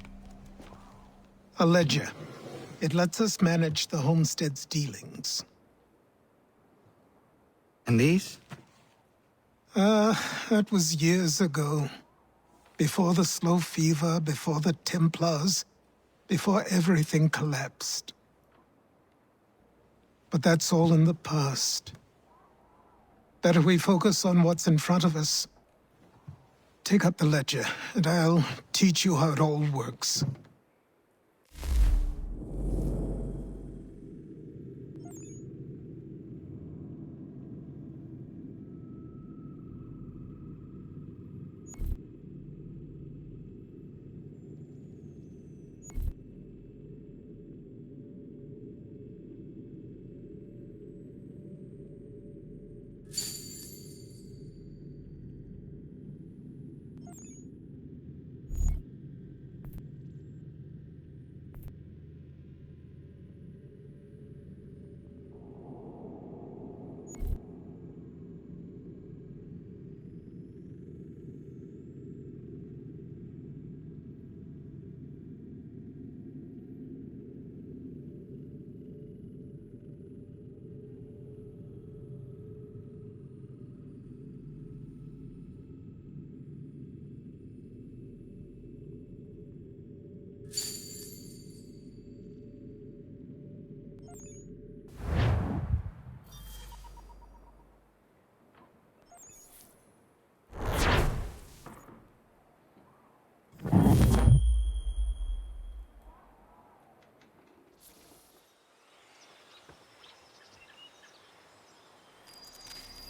A ledger. It lets us manage the homestead's dealings. And these? That was years ago. Before the slow fever, before the Templars, before everything collapsed. But that's all in the past. Better we focus on what's in front of us. Take up the ledger, and I'll teach you how it all works.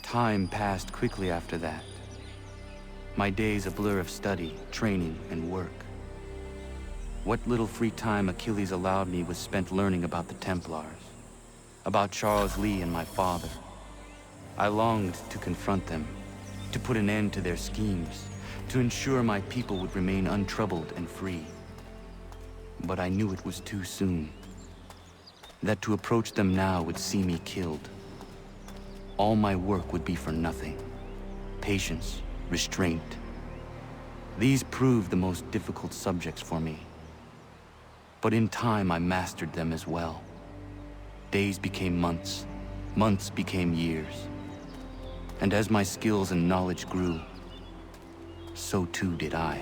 Time passed quickly after that. My days a blur of study, training, and work. What little free time Achilles allowed me was spent learning about the Templars, about Charles Lee and my father. I longed to confront them, to put an end to their schemes, to ensure my people would remain untroubled and free. But I knew it was too soon, that to approach them now would see me killed. All my work would be for nothing. Patience, restraint. These proved the most difficult subjects for me. But in time, I mastered them as well. Days became months, months became years. And as my skills and knowledge grew, so too did I.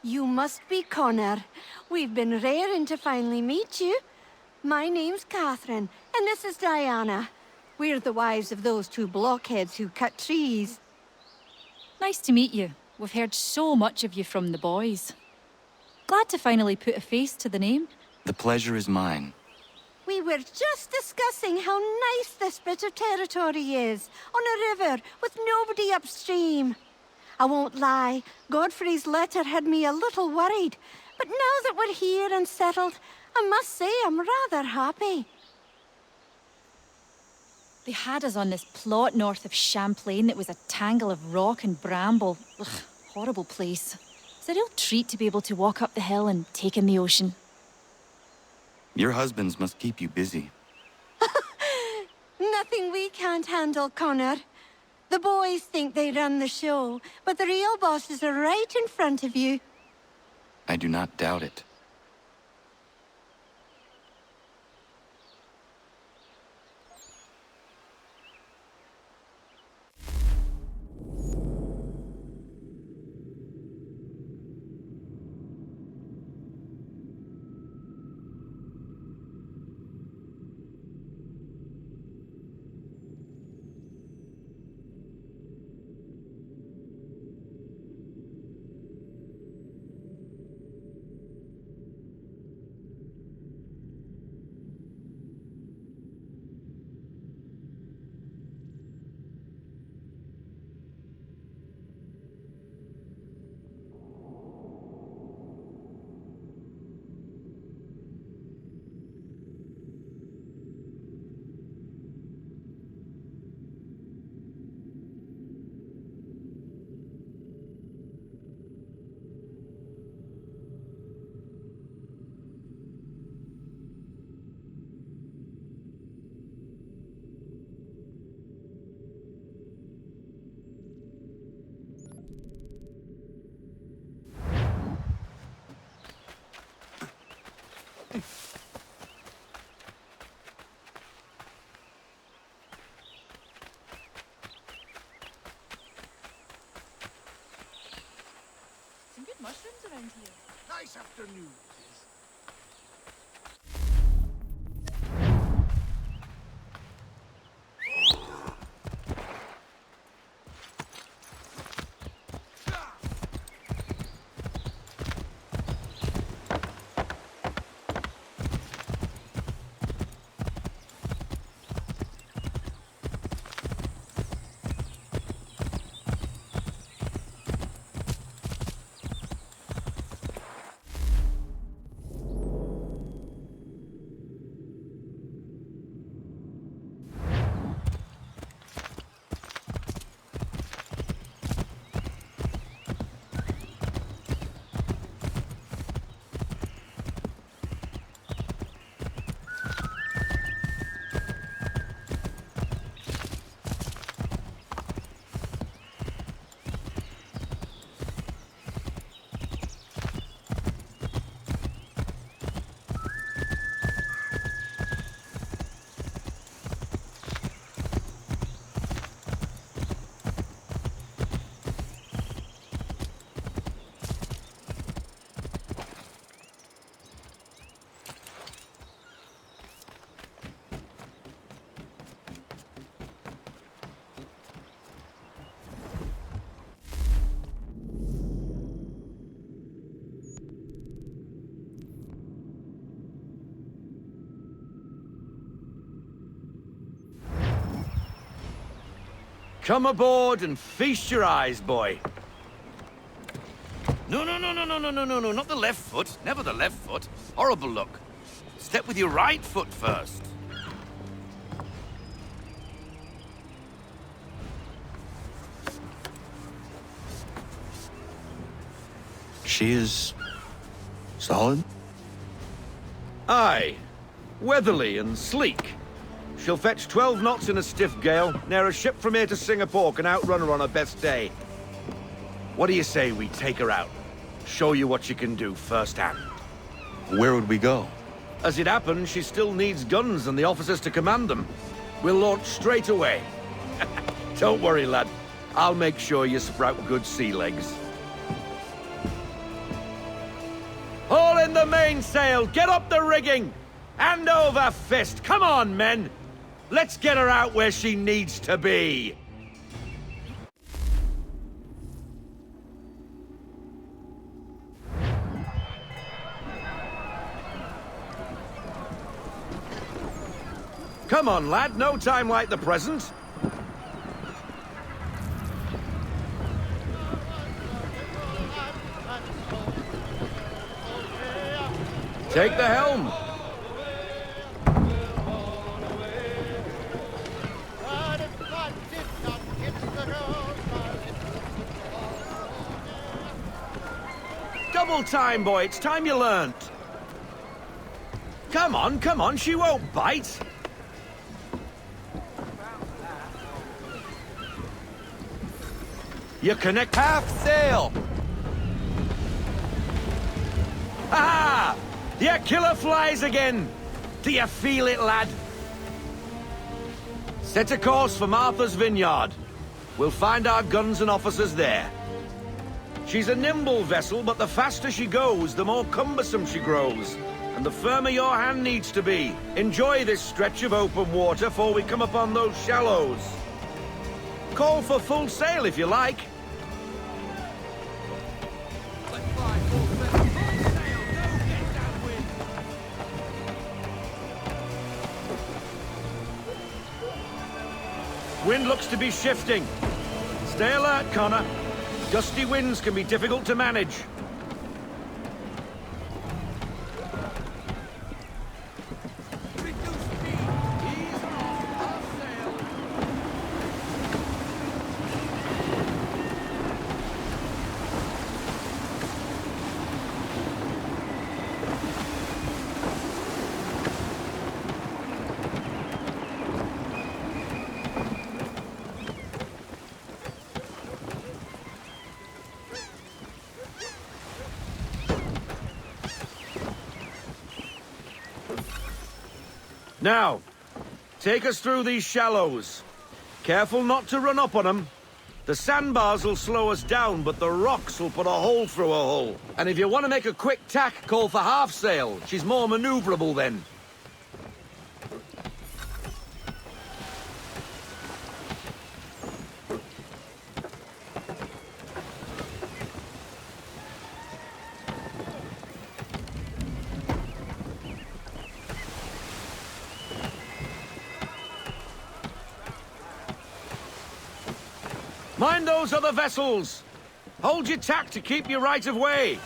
You must be Connor. We've been raring to finally meet you. My name's Catherine, and this is Diana. We're the wives of those two blockheads who cut trees. Nice to meet you. We've heard so much of you from the boys. Glad to finally put a face to the name. The pleasure is mine. We were just discussing how nice this bit of territory is, on a river with nobody upstream. I won't lie, Godfrey's letter had me a little worried. But now that we're here and settled, I must say I'm rather happy. They had us on this plot north of Champlain that was a tangle of rock and bramble. Ugh, horrible place. It's a real treat to be able to walk up the hill and take in the ocean. Your husbands must keep you busy. Nothing we can't handle, Connor. The boys think they run the show, but the real bosses are right in front of you. I do not doubt it. Some good mushrooms around here. Nice afternoon. Come aboard and feast your eyes, boy. No, not the left foot. Never the left foot. Horrible look. Step with your right foot first. She is... solid? Aye. Weatherly and sleek. She'll fetch 12 knots in a stiff gale. Ne'er a ship from here to Singapore can outrun her on her best day. What do you say we take her out? Show you what she can do firsthand. Where would we go? As it happens, she still needs guns and the officers to command them. We'll launch straight away. Don't worry, lad. I'll make sure you sprout good sea legs. Haul in the mainsail! Get up the rigging! Hand over fist! Come on, men! Let's get her out where she needs to be! Come on, lad. No time like the present. Take the helm. Double time, boy. It's time you learned. Come on, she won't bite. You connect half sail. Ah! Your killer flies again. Do you feel it, lad? Set a course for Martha's Vineyard. We'll find our guns and officers there. She's a nimble vessel, but the faster she goes, the more cumbersome she grows. And the firmer your hand needs to be. Enjoy this stretch of open water before we come upon those shallows. Call for full sail if you like. Wind looks to be shifting. Stay alert, Connor. Gusty winds can be difficult to manage. Now, take us through these shallows. Careful not to run up on them. The sandbars will slow us down, but the rocks will put a hole through a hull. And if you want to make a quick tack, call for half sail. She's more maneuverable then. Mind those other vessels! Hold your tack to keep your right of way!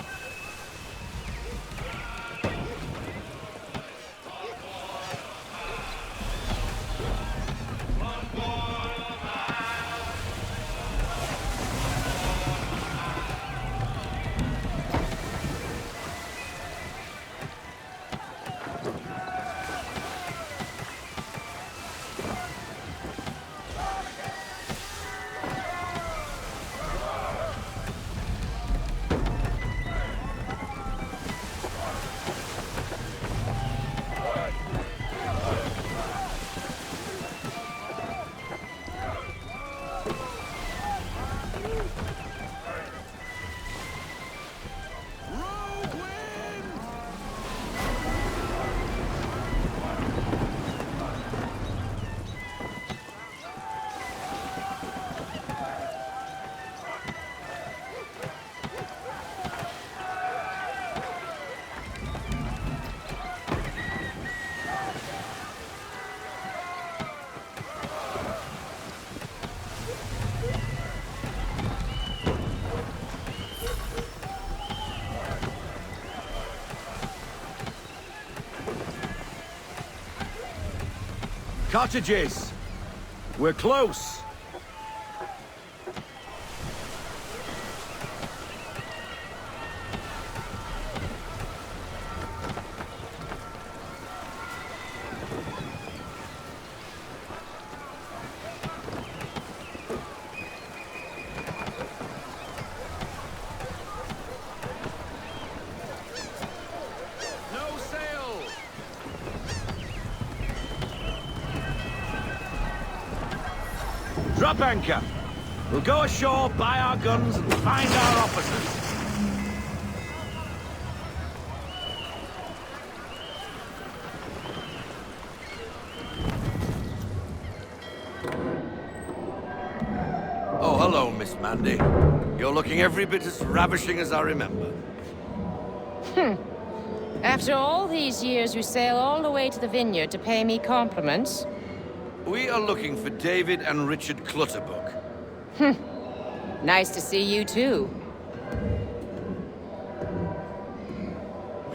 Cottages! We're close! Drop anchor. We'll go ashore, buy our guns, and find our officers. Oh, hello, Miss Mandy. You're looking every bit as ravishing as I remember. After all these years, you sail all the way to the vineyard to pay me compliments? We are looking for David and Richard Clutterbuck. Nice to see you, too.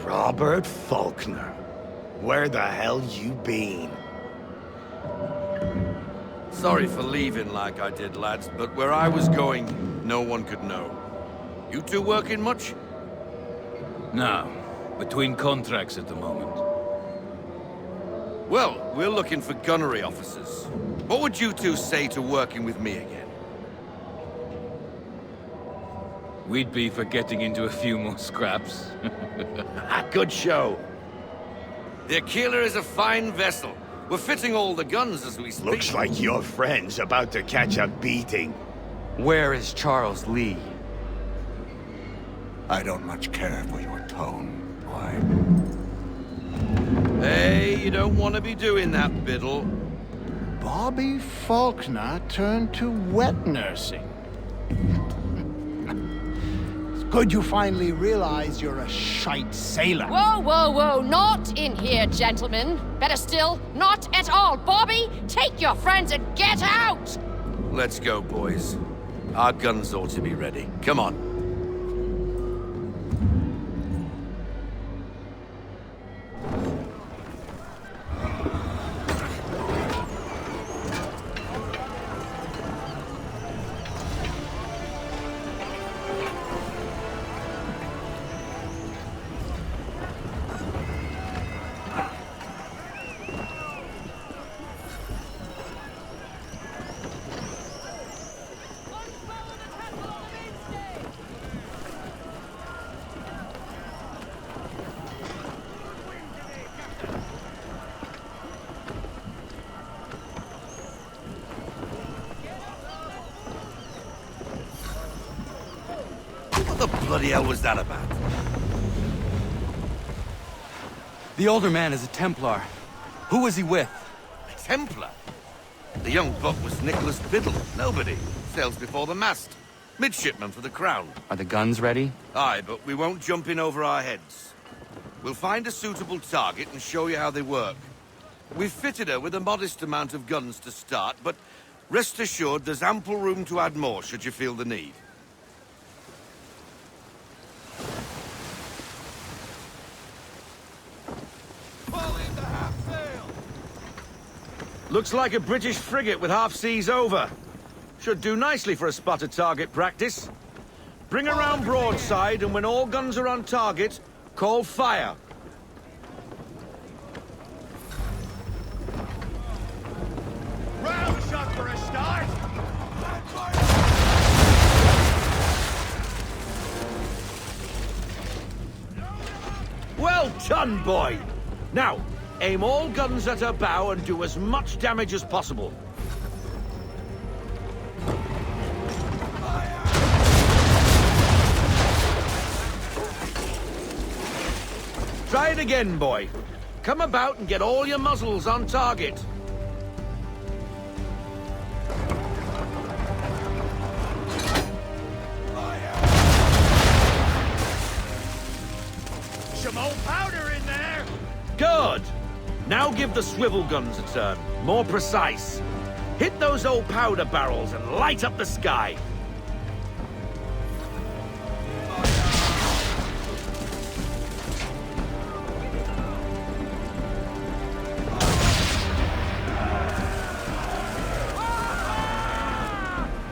Robert Faulkner. Where the hell you been? Sorry for leaving like I did, lads, but where I was going, no one could know. You two working much? No. Between contracts at the moment. Well, we're looking for gunnery officers. What would you two say to working with me again? We'd be for getting into a few more scraps. Good show. The Aquila is a fine vessel. We're fitting all the guns as we speak. Looks like your friend's about to catch a beating. Where is Charles Lee? I don't much care for your tone, boy. Hey, you don't want to be doing that, Biddle. Bobby Faulkner turned to wet nursing. It's good you finally realize you're a shite sailor. Whoa, whoa, whoa, not in here, gentlemen. Better still, not at all. Bobby, take your friends and get out! Let's go, boys. Our guns ought to be ready. Come on. What the bloody hell was that about? The older man is a Templar. Who was he with? A Templar? The young buck was Nicholas Biddle. Nobody. Sails before the mast. Midshipman for the Crown. Are the guns ready? Aye, but we won't jump in over our heads. We'll find a suitable target and show you how they work. We've fitted her with a modest amount of guns to start, but rest assured there's ample room to add more should you feel the need. Looks like a British frigate with half seas over. Should do nicely for a spotted target practice. Bring around broadside, and when all guns are on target, call fire. Round shot for a start! Well done, boy! Now, aim all guns at her bow and do as much damage as possible. Try it again, boy. Come about and get all your muzzles on target. Some old powder in there! Good! Now give the swivel guns a turn. More precise. Hit those old powder barrels and light up the sky.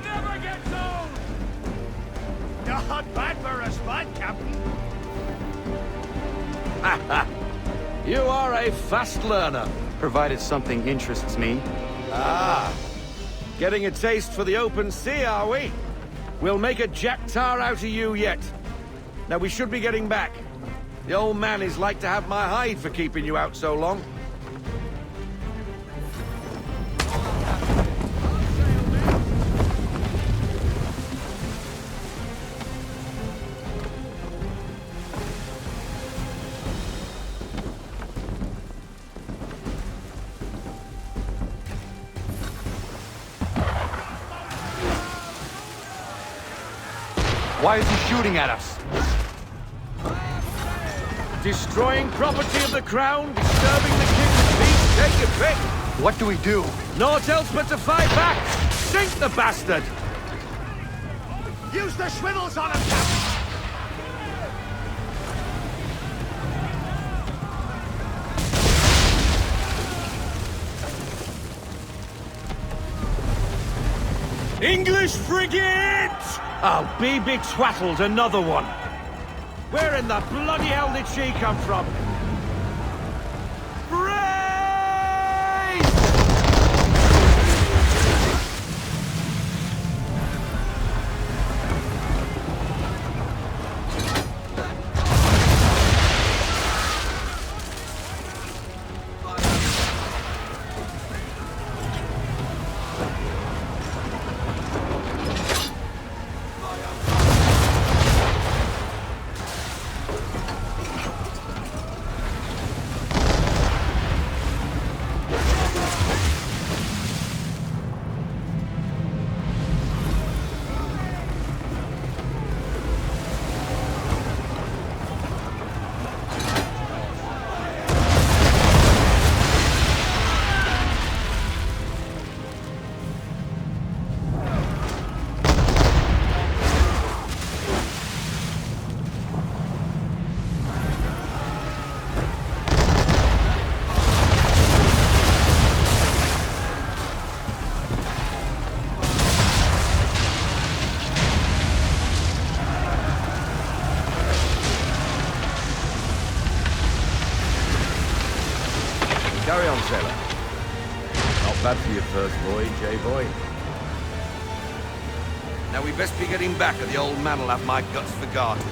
Never gets old! Not bad for a spot, Captain. You are a fast learner. Provided something interests me. Ah. Getting a taste for the open sea, are we? We'll make a jack tar out of you yet. Now we should be getting back. The old man is like to have my hide for keeping you out so long. Why is he shooting at us? Destroying property of the Crown, disturbing the King's peace, take your pick. What do we do? Naught else but to fight back. Sink the bastard. Use the swivels on him, Captain! English frigate! I'll be betwattled another one. Where in the bloody hell did she come from? Carry on, sailor. Not bad for your first voyage, eh, boy? Now we best be getting back, or the old man'll have my guts for garters.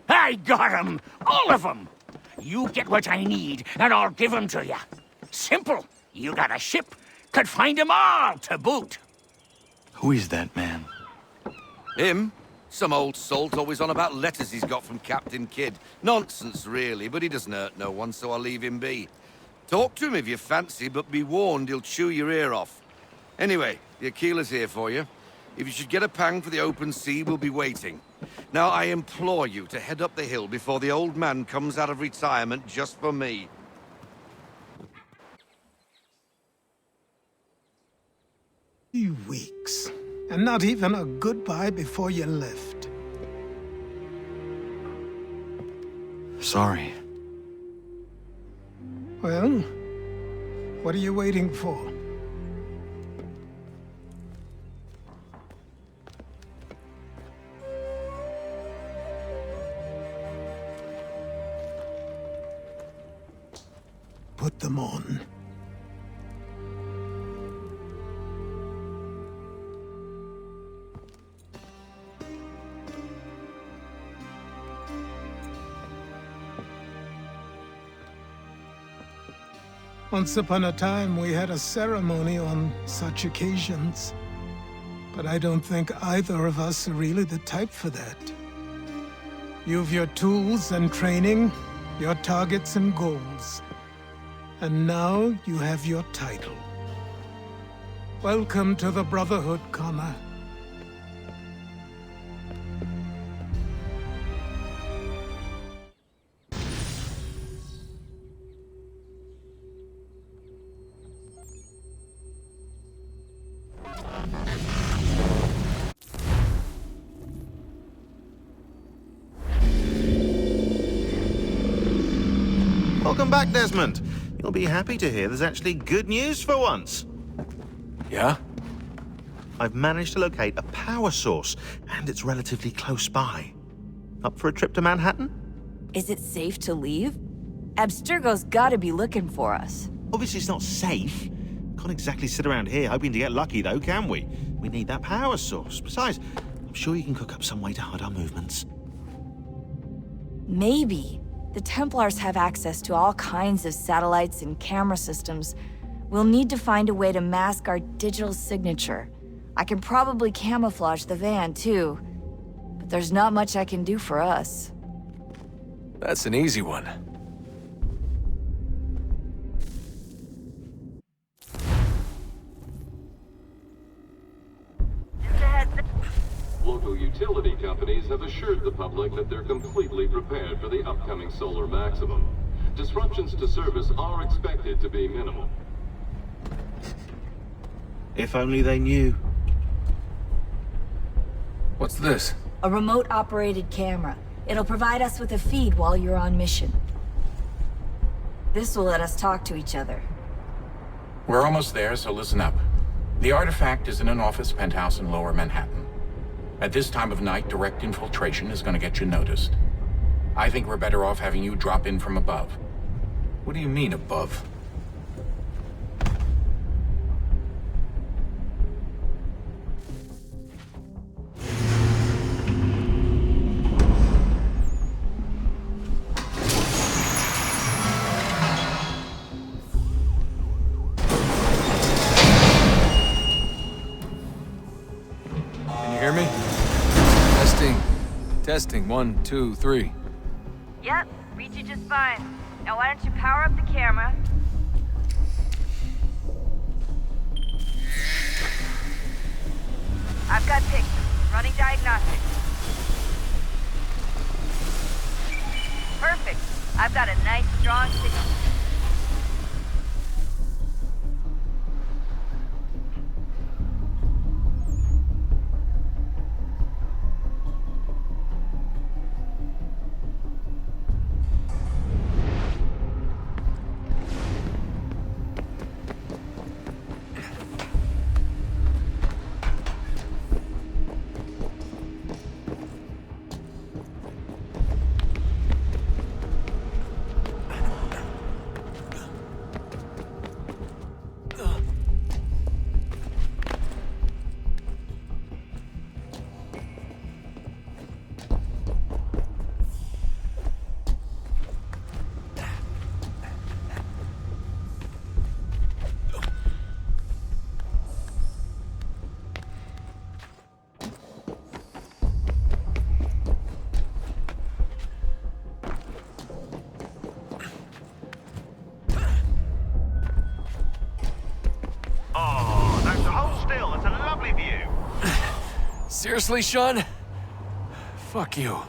I got 'em! All of 'em! You get what I need, and I'll give 'em to you. Simple. You got a ship, could find 'em all to boot. Who is that man? Him? Some old salt always on about letters he's got from Captain Kidd. Nonsense, really, but he doesn't hurt no one, so I'll leave him be. Talk to him if you fancy, but be warned he'll chew your ear off. Anyway, the Aquila's here for you. If you should get a pang for the open sea, we'll be waiting. Now, I implore you to head up the hill before the old man comes out of retirement just for me. 3 weeks, and not even a goodbye before you left. Sorry. Well, what are you waiting for? Put them on. Once upon a time, we had a ceremony on such occasions. But I don't think either of us are really the type for that. You've your tools and training, your targets and goals. And now you have your title. Welcome to the Brotherhood, Connor. Welcome back, Desmond. You'll be happy to hear there's actually good news for once. Yeah? I've managed to locate a power source, and it's relatively close by. Up for a trip to Manhattan? Is it safe to leave? Abstergo's gotta be looking for us. Obviously it's not safe. Can't exactly sit around here hoping to get lucky, though, can we? We need that power source. Besides, I'm sure you can cook up some way to hide our movements. Maybe. The Templars have access to all kinds of satellites and camera systems. We'll need to find a way to mask our digital signature. I can probably camouflage the van, too. But there's not much I can do for us. That's an easy one. Local utility companies have assured the public that they're completely prepared for the upcoming solar maximum. Disruptions to service are expected to be minimal. If only they knew. What's this? A remote-operated camera. It'll provide us with a feed while you're on mission. This will let us talk to each other. We're almost there, so listen up. The artifact is in an office penthouse in Lower Manhattan. At this time of night, direct infiltration is going to get you noticed. I think we're better off having you drop in from above. What do you mean, above? Testing, 1, 2, 3. Yep, reach you just fine. Now why don't you power up the camera? I've got pictures. Running diagnostics. Perfect. I've got a nice, strong signal. Seriously, Sean? Fuck you.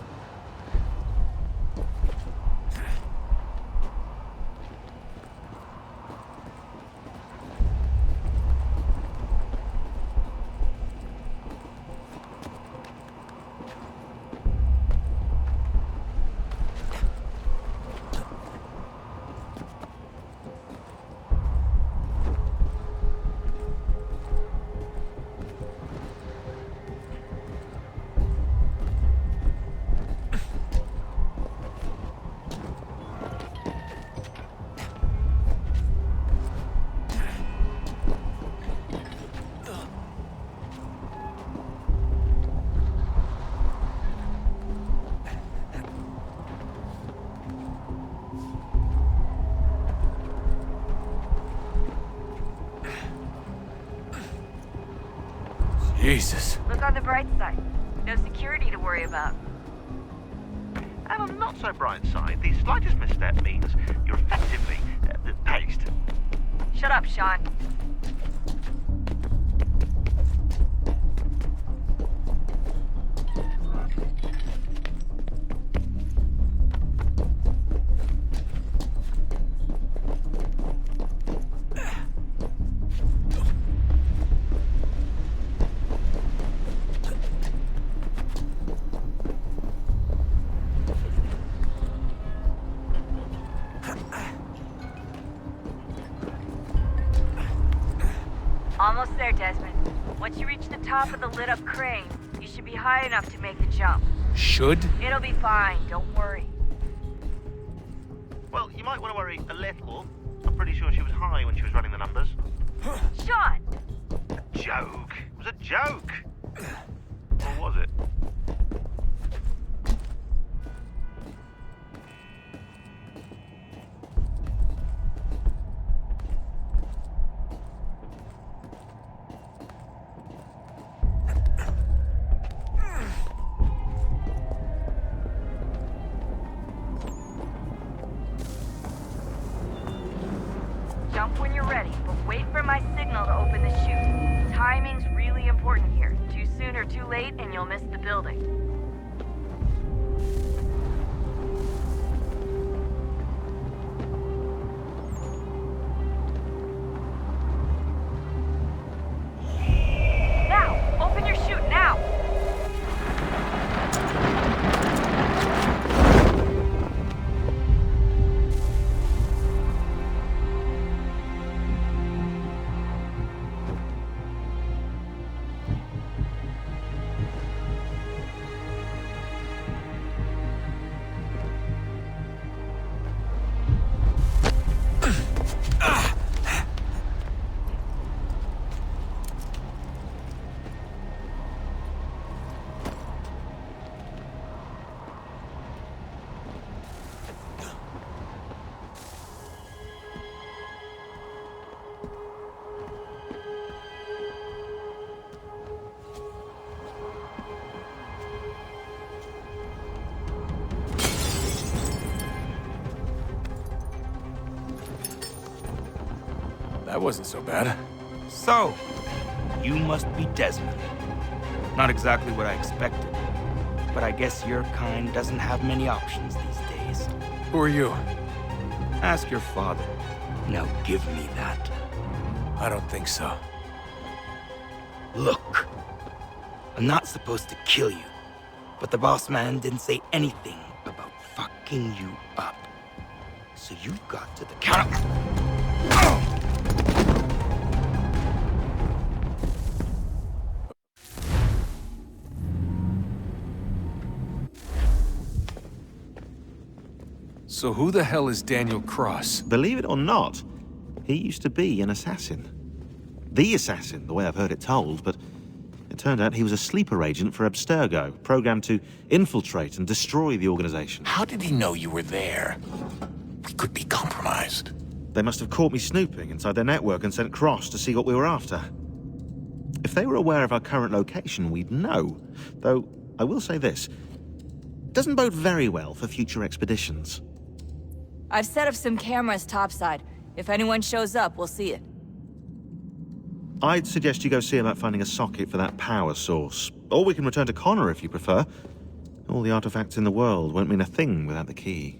Jesus. Look on the bright side. No security to worry about. And on the not so bright side, the slightest misstep means you're effectively paced. Shut up, Sean. Almost there, Desmond. Once you reach the top of the lit-up crane, you should be high enough to make the jump. Should? It'll be fine, don't worry. Well, you might want to worry a little. I'm pretty sure she was high when she was running the numbers. Sean! A joke. It was a joke. Or was it? Jump when you're ready, but wait for my signal to open the chute. Timing's really important here. 2 soon or too late and you'll miss the building. Now! Open your chute, now! That wasn't so bad. So, you must be Desmond. Not exactly what I expected, but I guess your kind doesn't have many options these days. Who are you? Ask your father. Now give me that. I don't think so. Look, I'm not supposed to kill you, but the boss man didn't say anything about fucking you up. So you got to the counter. So who the hell is Daniel Cross? Believe it or not, he used to be an assassin. The assassin, the way I've heard it told, but it turned out he was a sleeper agent for Abstergo, programmed to infiltrate and destroy the organization. How did he know you were there? We could be compromised. They must have caught me snooping inside their network and sent Cross to see what we were after. If they were aware of our current location, we'd know. Though, I will say this. It doesn't bode very well for future expeditions. I've set up some cameras topside. If anyone shows up, we'll see it. I'd suggest you go see about finding a socket for that power source. Or we can return to Connor if you prefer. All the artifacts in the world won't mean a thing without the key.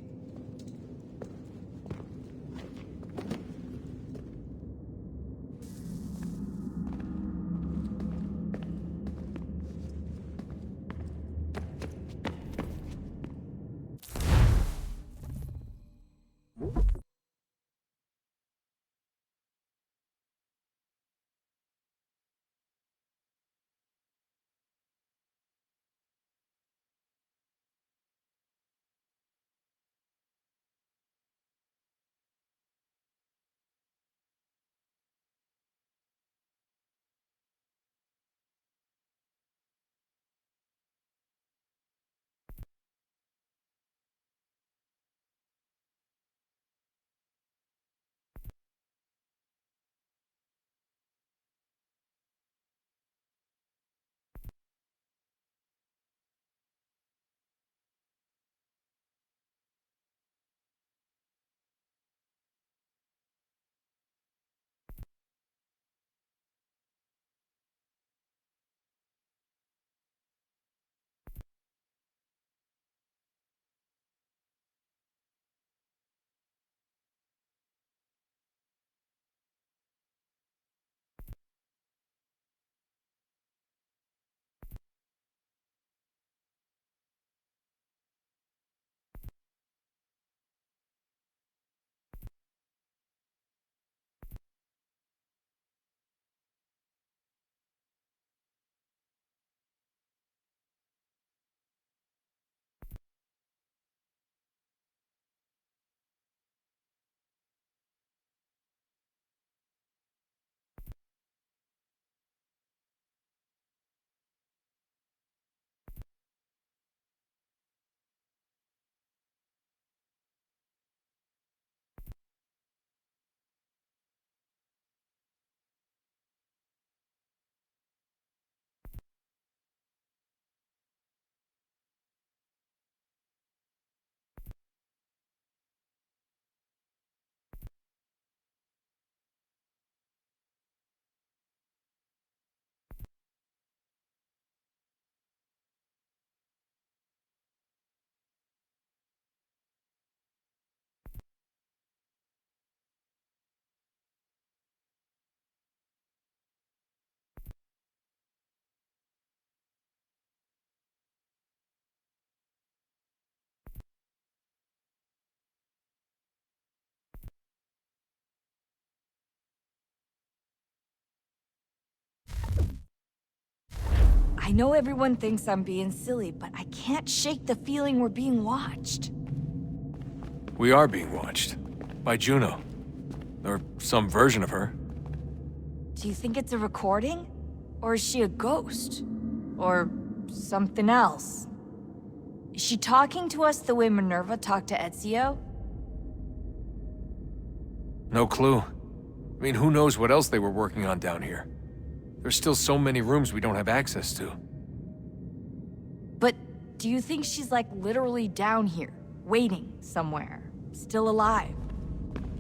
I know everyone thinks I'm being silly, but I can't shake the feeling we're being watched. We are being watched. By Juno. Or some version of her. Do you think it's a recording? Or is she a ghost? Or something else? Is she talking to us the way Minerva talked to Ezio? No clue. I mean, who knows what else they were working on down here? There's still so many rooms we don't have access to. But do you think she's like literally down here, waiting somewhere, still alive?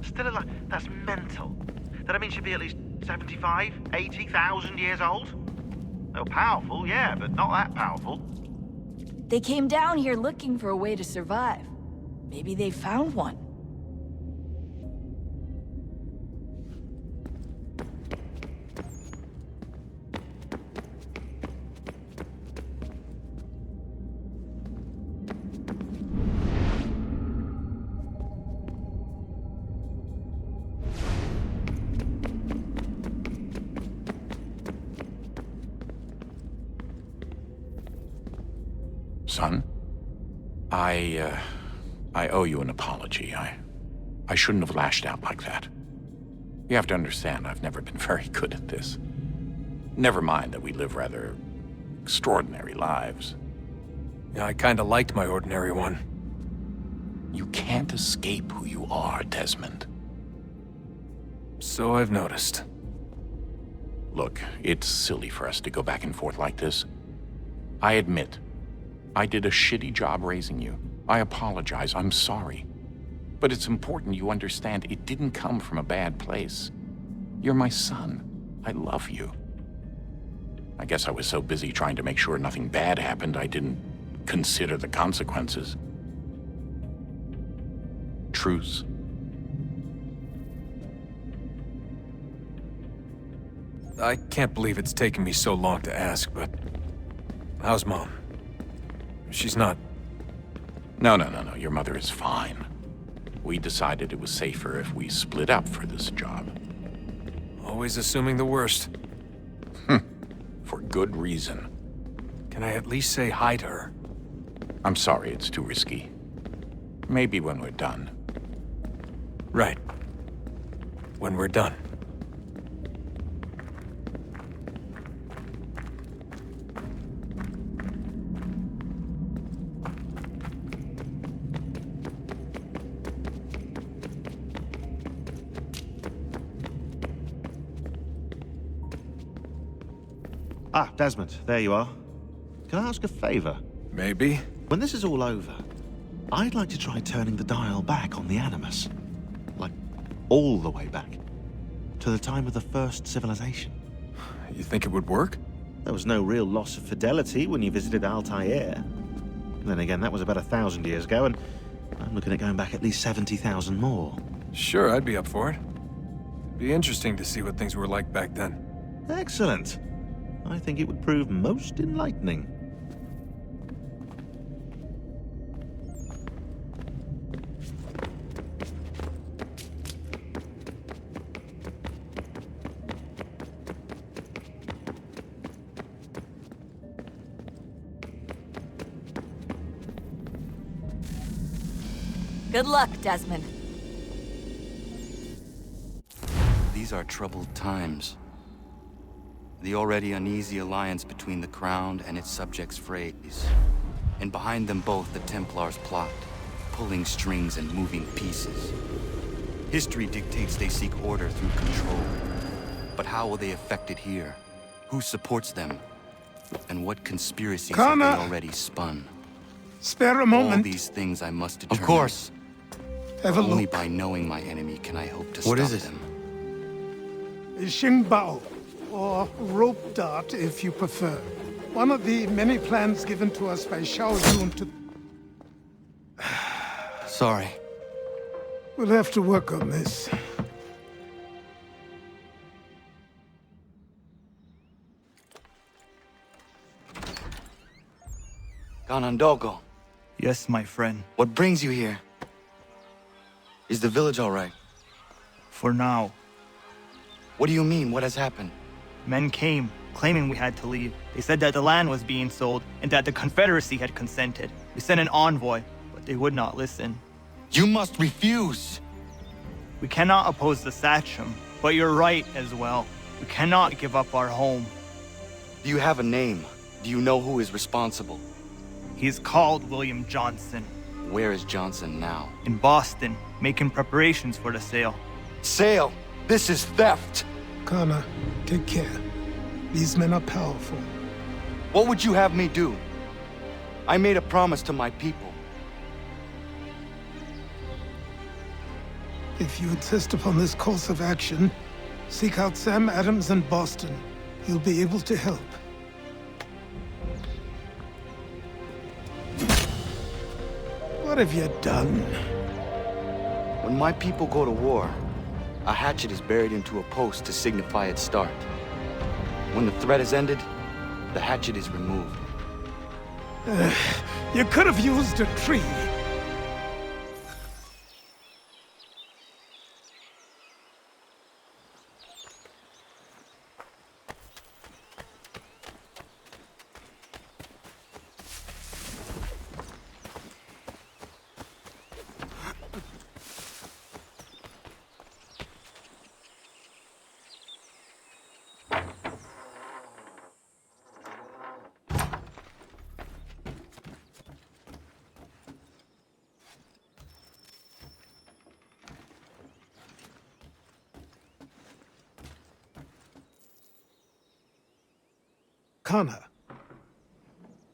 Still alive? That's mental. That means she'd be at least 75, 80,000 years old? Oh, powerful, yeah, but not that powerful. They came down here looking for a way to survive. Maybe they found one. Son, I owe you an apology. I shouldn't have lashed out like that. You have to understand, I've never been very good at this. Never mind that we live rather extraordinary lives. Yeah, I kinda liked my ordinary one. You can't escape who you are, Desmond. So I've noticed. Look, it's silly for us to go back and forth like this. I admit, I did a shitty job raising you. I apologize, I'm sorry. But it's important you understand it didn't come from a bad place. You're my son. I love you. I guess I was so busy trying to make sure nothing bad happened, I didn't consider the consequences. Truce. I can't believe it's taken me so long to ask, but... how's Mom? She's not... No. Your mother is fine. We decided it was safer if we split up for this job. Always assuming the worst. For good reason. Can I at least say hi to her? I'm sorry, it's too risky. Maybe when we're done. Right. When we're done. Ah, Desmond, there you are. Can I ask a favor? Maybe. When this is all over, I'd like to try turning the dial back on the Animus. Like, all the way back. To the time of the first civilization. You think it would work? There was no real loss of fidelity when you visited Altair. Then again, that was about 1,000 years ago, and I'm looking at going back at least 70,000 more. Sure, I'd be up for it. Be interesting to see what things were like back then. Excellent. I think it would prove most enlightening. Good luck, Desmond. These are troubled times. The already uneasy alliance between the Crown and its subjects frays. And behind them both the Templars plot, pulling strings and moving pieces. History dictates they seek order through control. But how will they affect it here? Who supports them? And what conspiracies have they already spun? Spare a moment. All these things I must determine. Of course. Have a Only look. by knowing my enemy can I hope to What stop is it? them. Xingbao, or rope dart if you prefer. One of the many plans given to us by Xiao Yun to... Sorry. We'll have to work on this. Ganondogo. Yes, my friend. What brings you here? Is the village all right? For now. What do you mean? What has happened? Men came claiming we had to leave. They said that the land was being sold and that the Confederacy had consented. We sent an envoy, but they would not listen. You must refuse! We cannot oppose the Sachem, but you're right as well. We cannot give up our home. Do you have a name? Do you know who is responsible? He's called William Johnson. Where is Johnson now? In Boston, making preparations for the sale. Sale? This is theft! Connor, take care. These men are powerful. What would you have me do? I made a promise to my people. If you insist upon this course of action, seek out Sam Adams in Boston. He'll be able to help. What have you done? When my people go to war, a hatchet is buried into a post to signify its start. When the threat is ended, the hatchet is removed. You could have used a tree. Connor,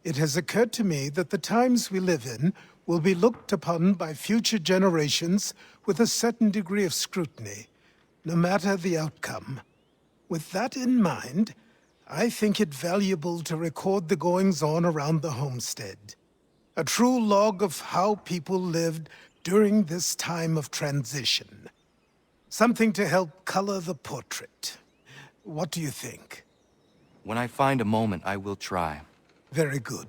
it has occurred to me that the times we live in will be looked upon by future generations with a certain degree of scrutiny, no matter the outcome. With that in mind, I think it valuable to record the goings-on around the homestead. A true log of how people lived during this time of transition. Something to help color the portrait. What do you think? When I find a moment, I will try. Very good.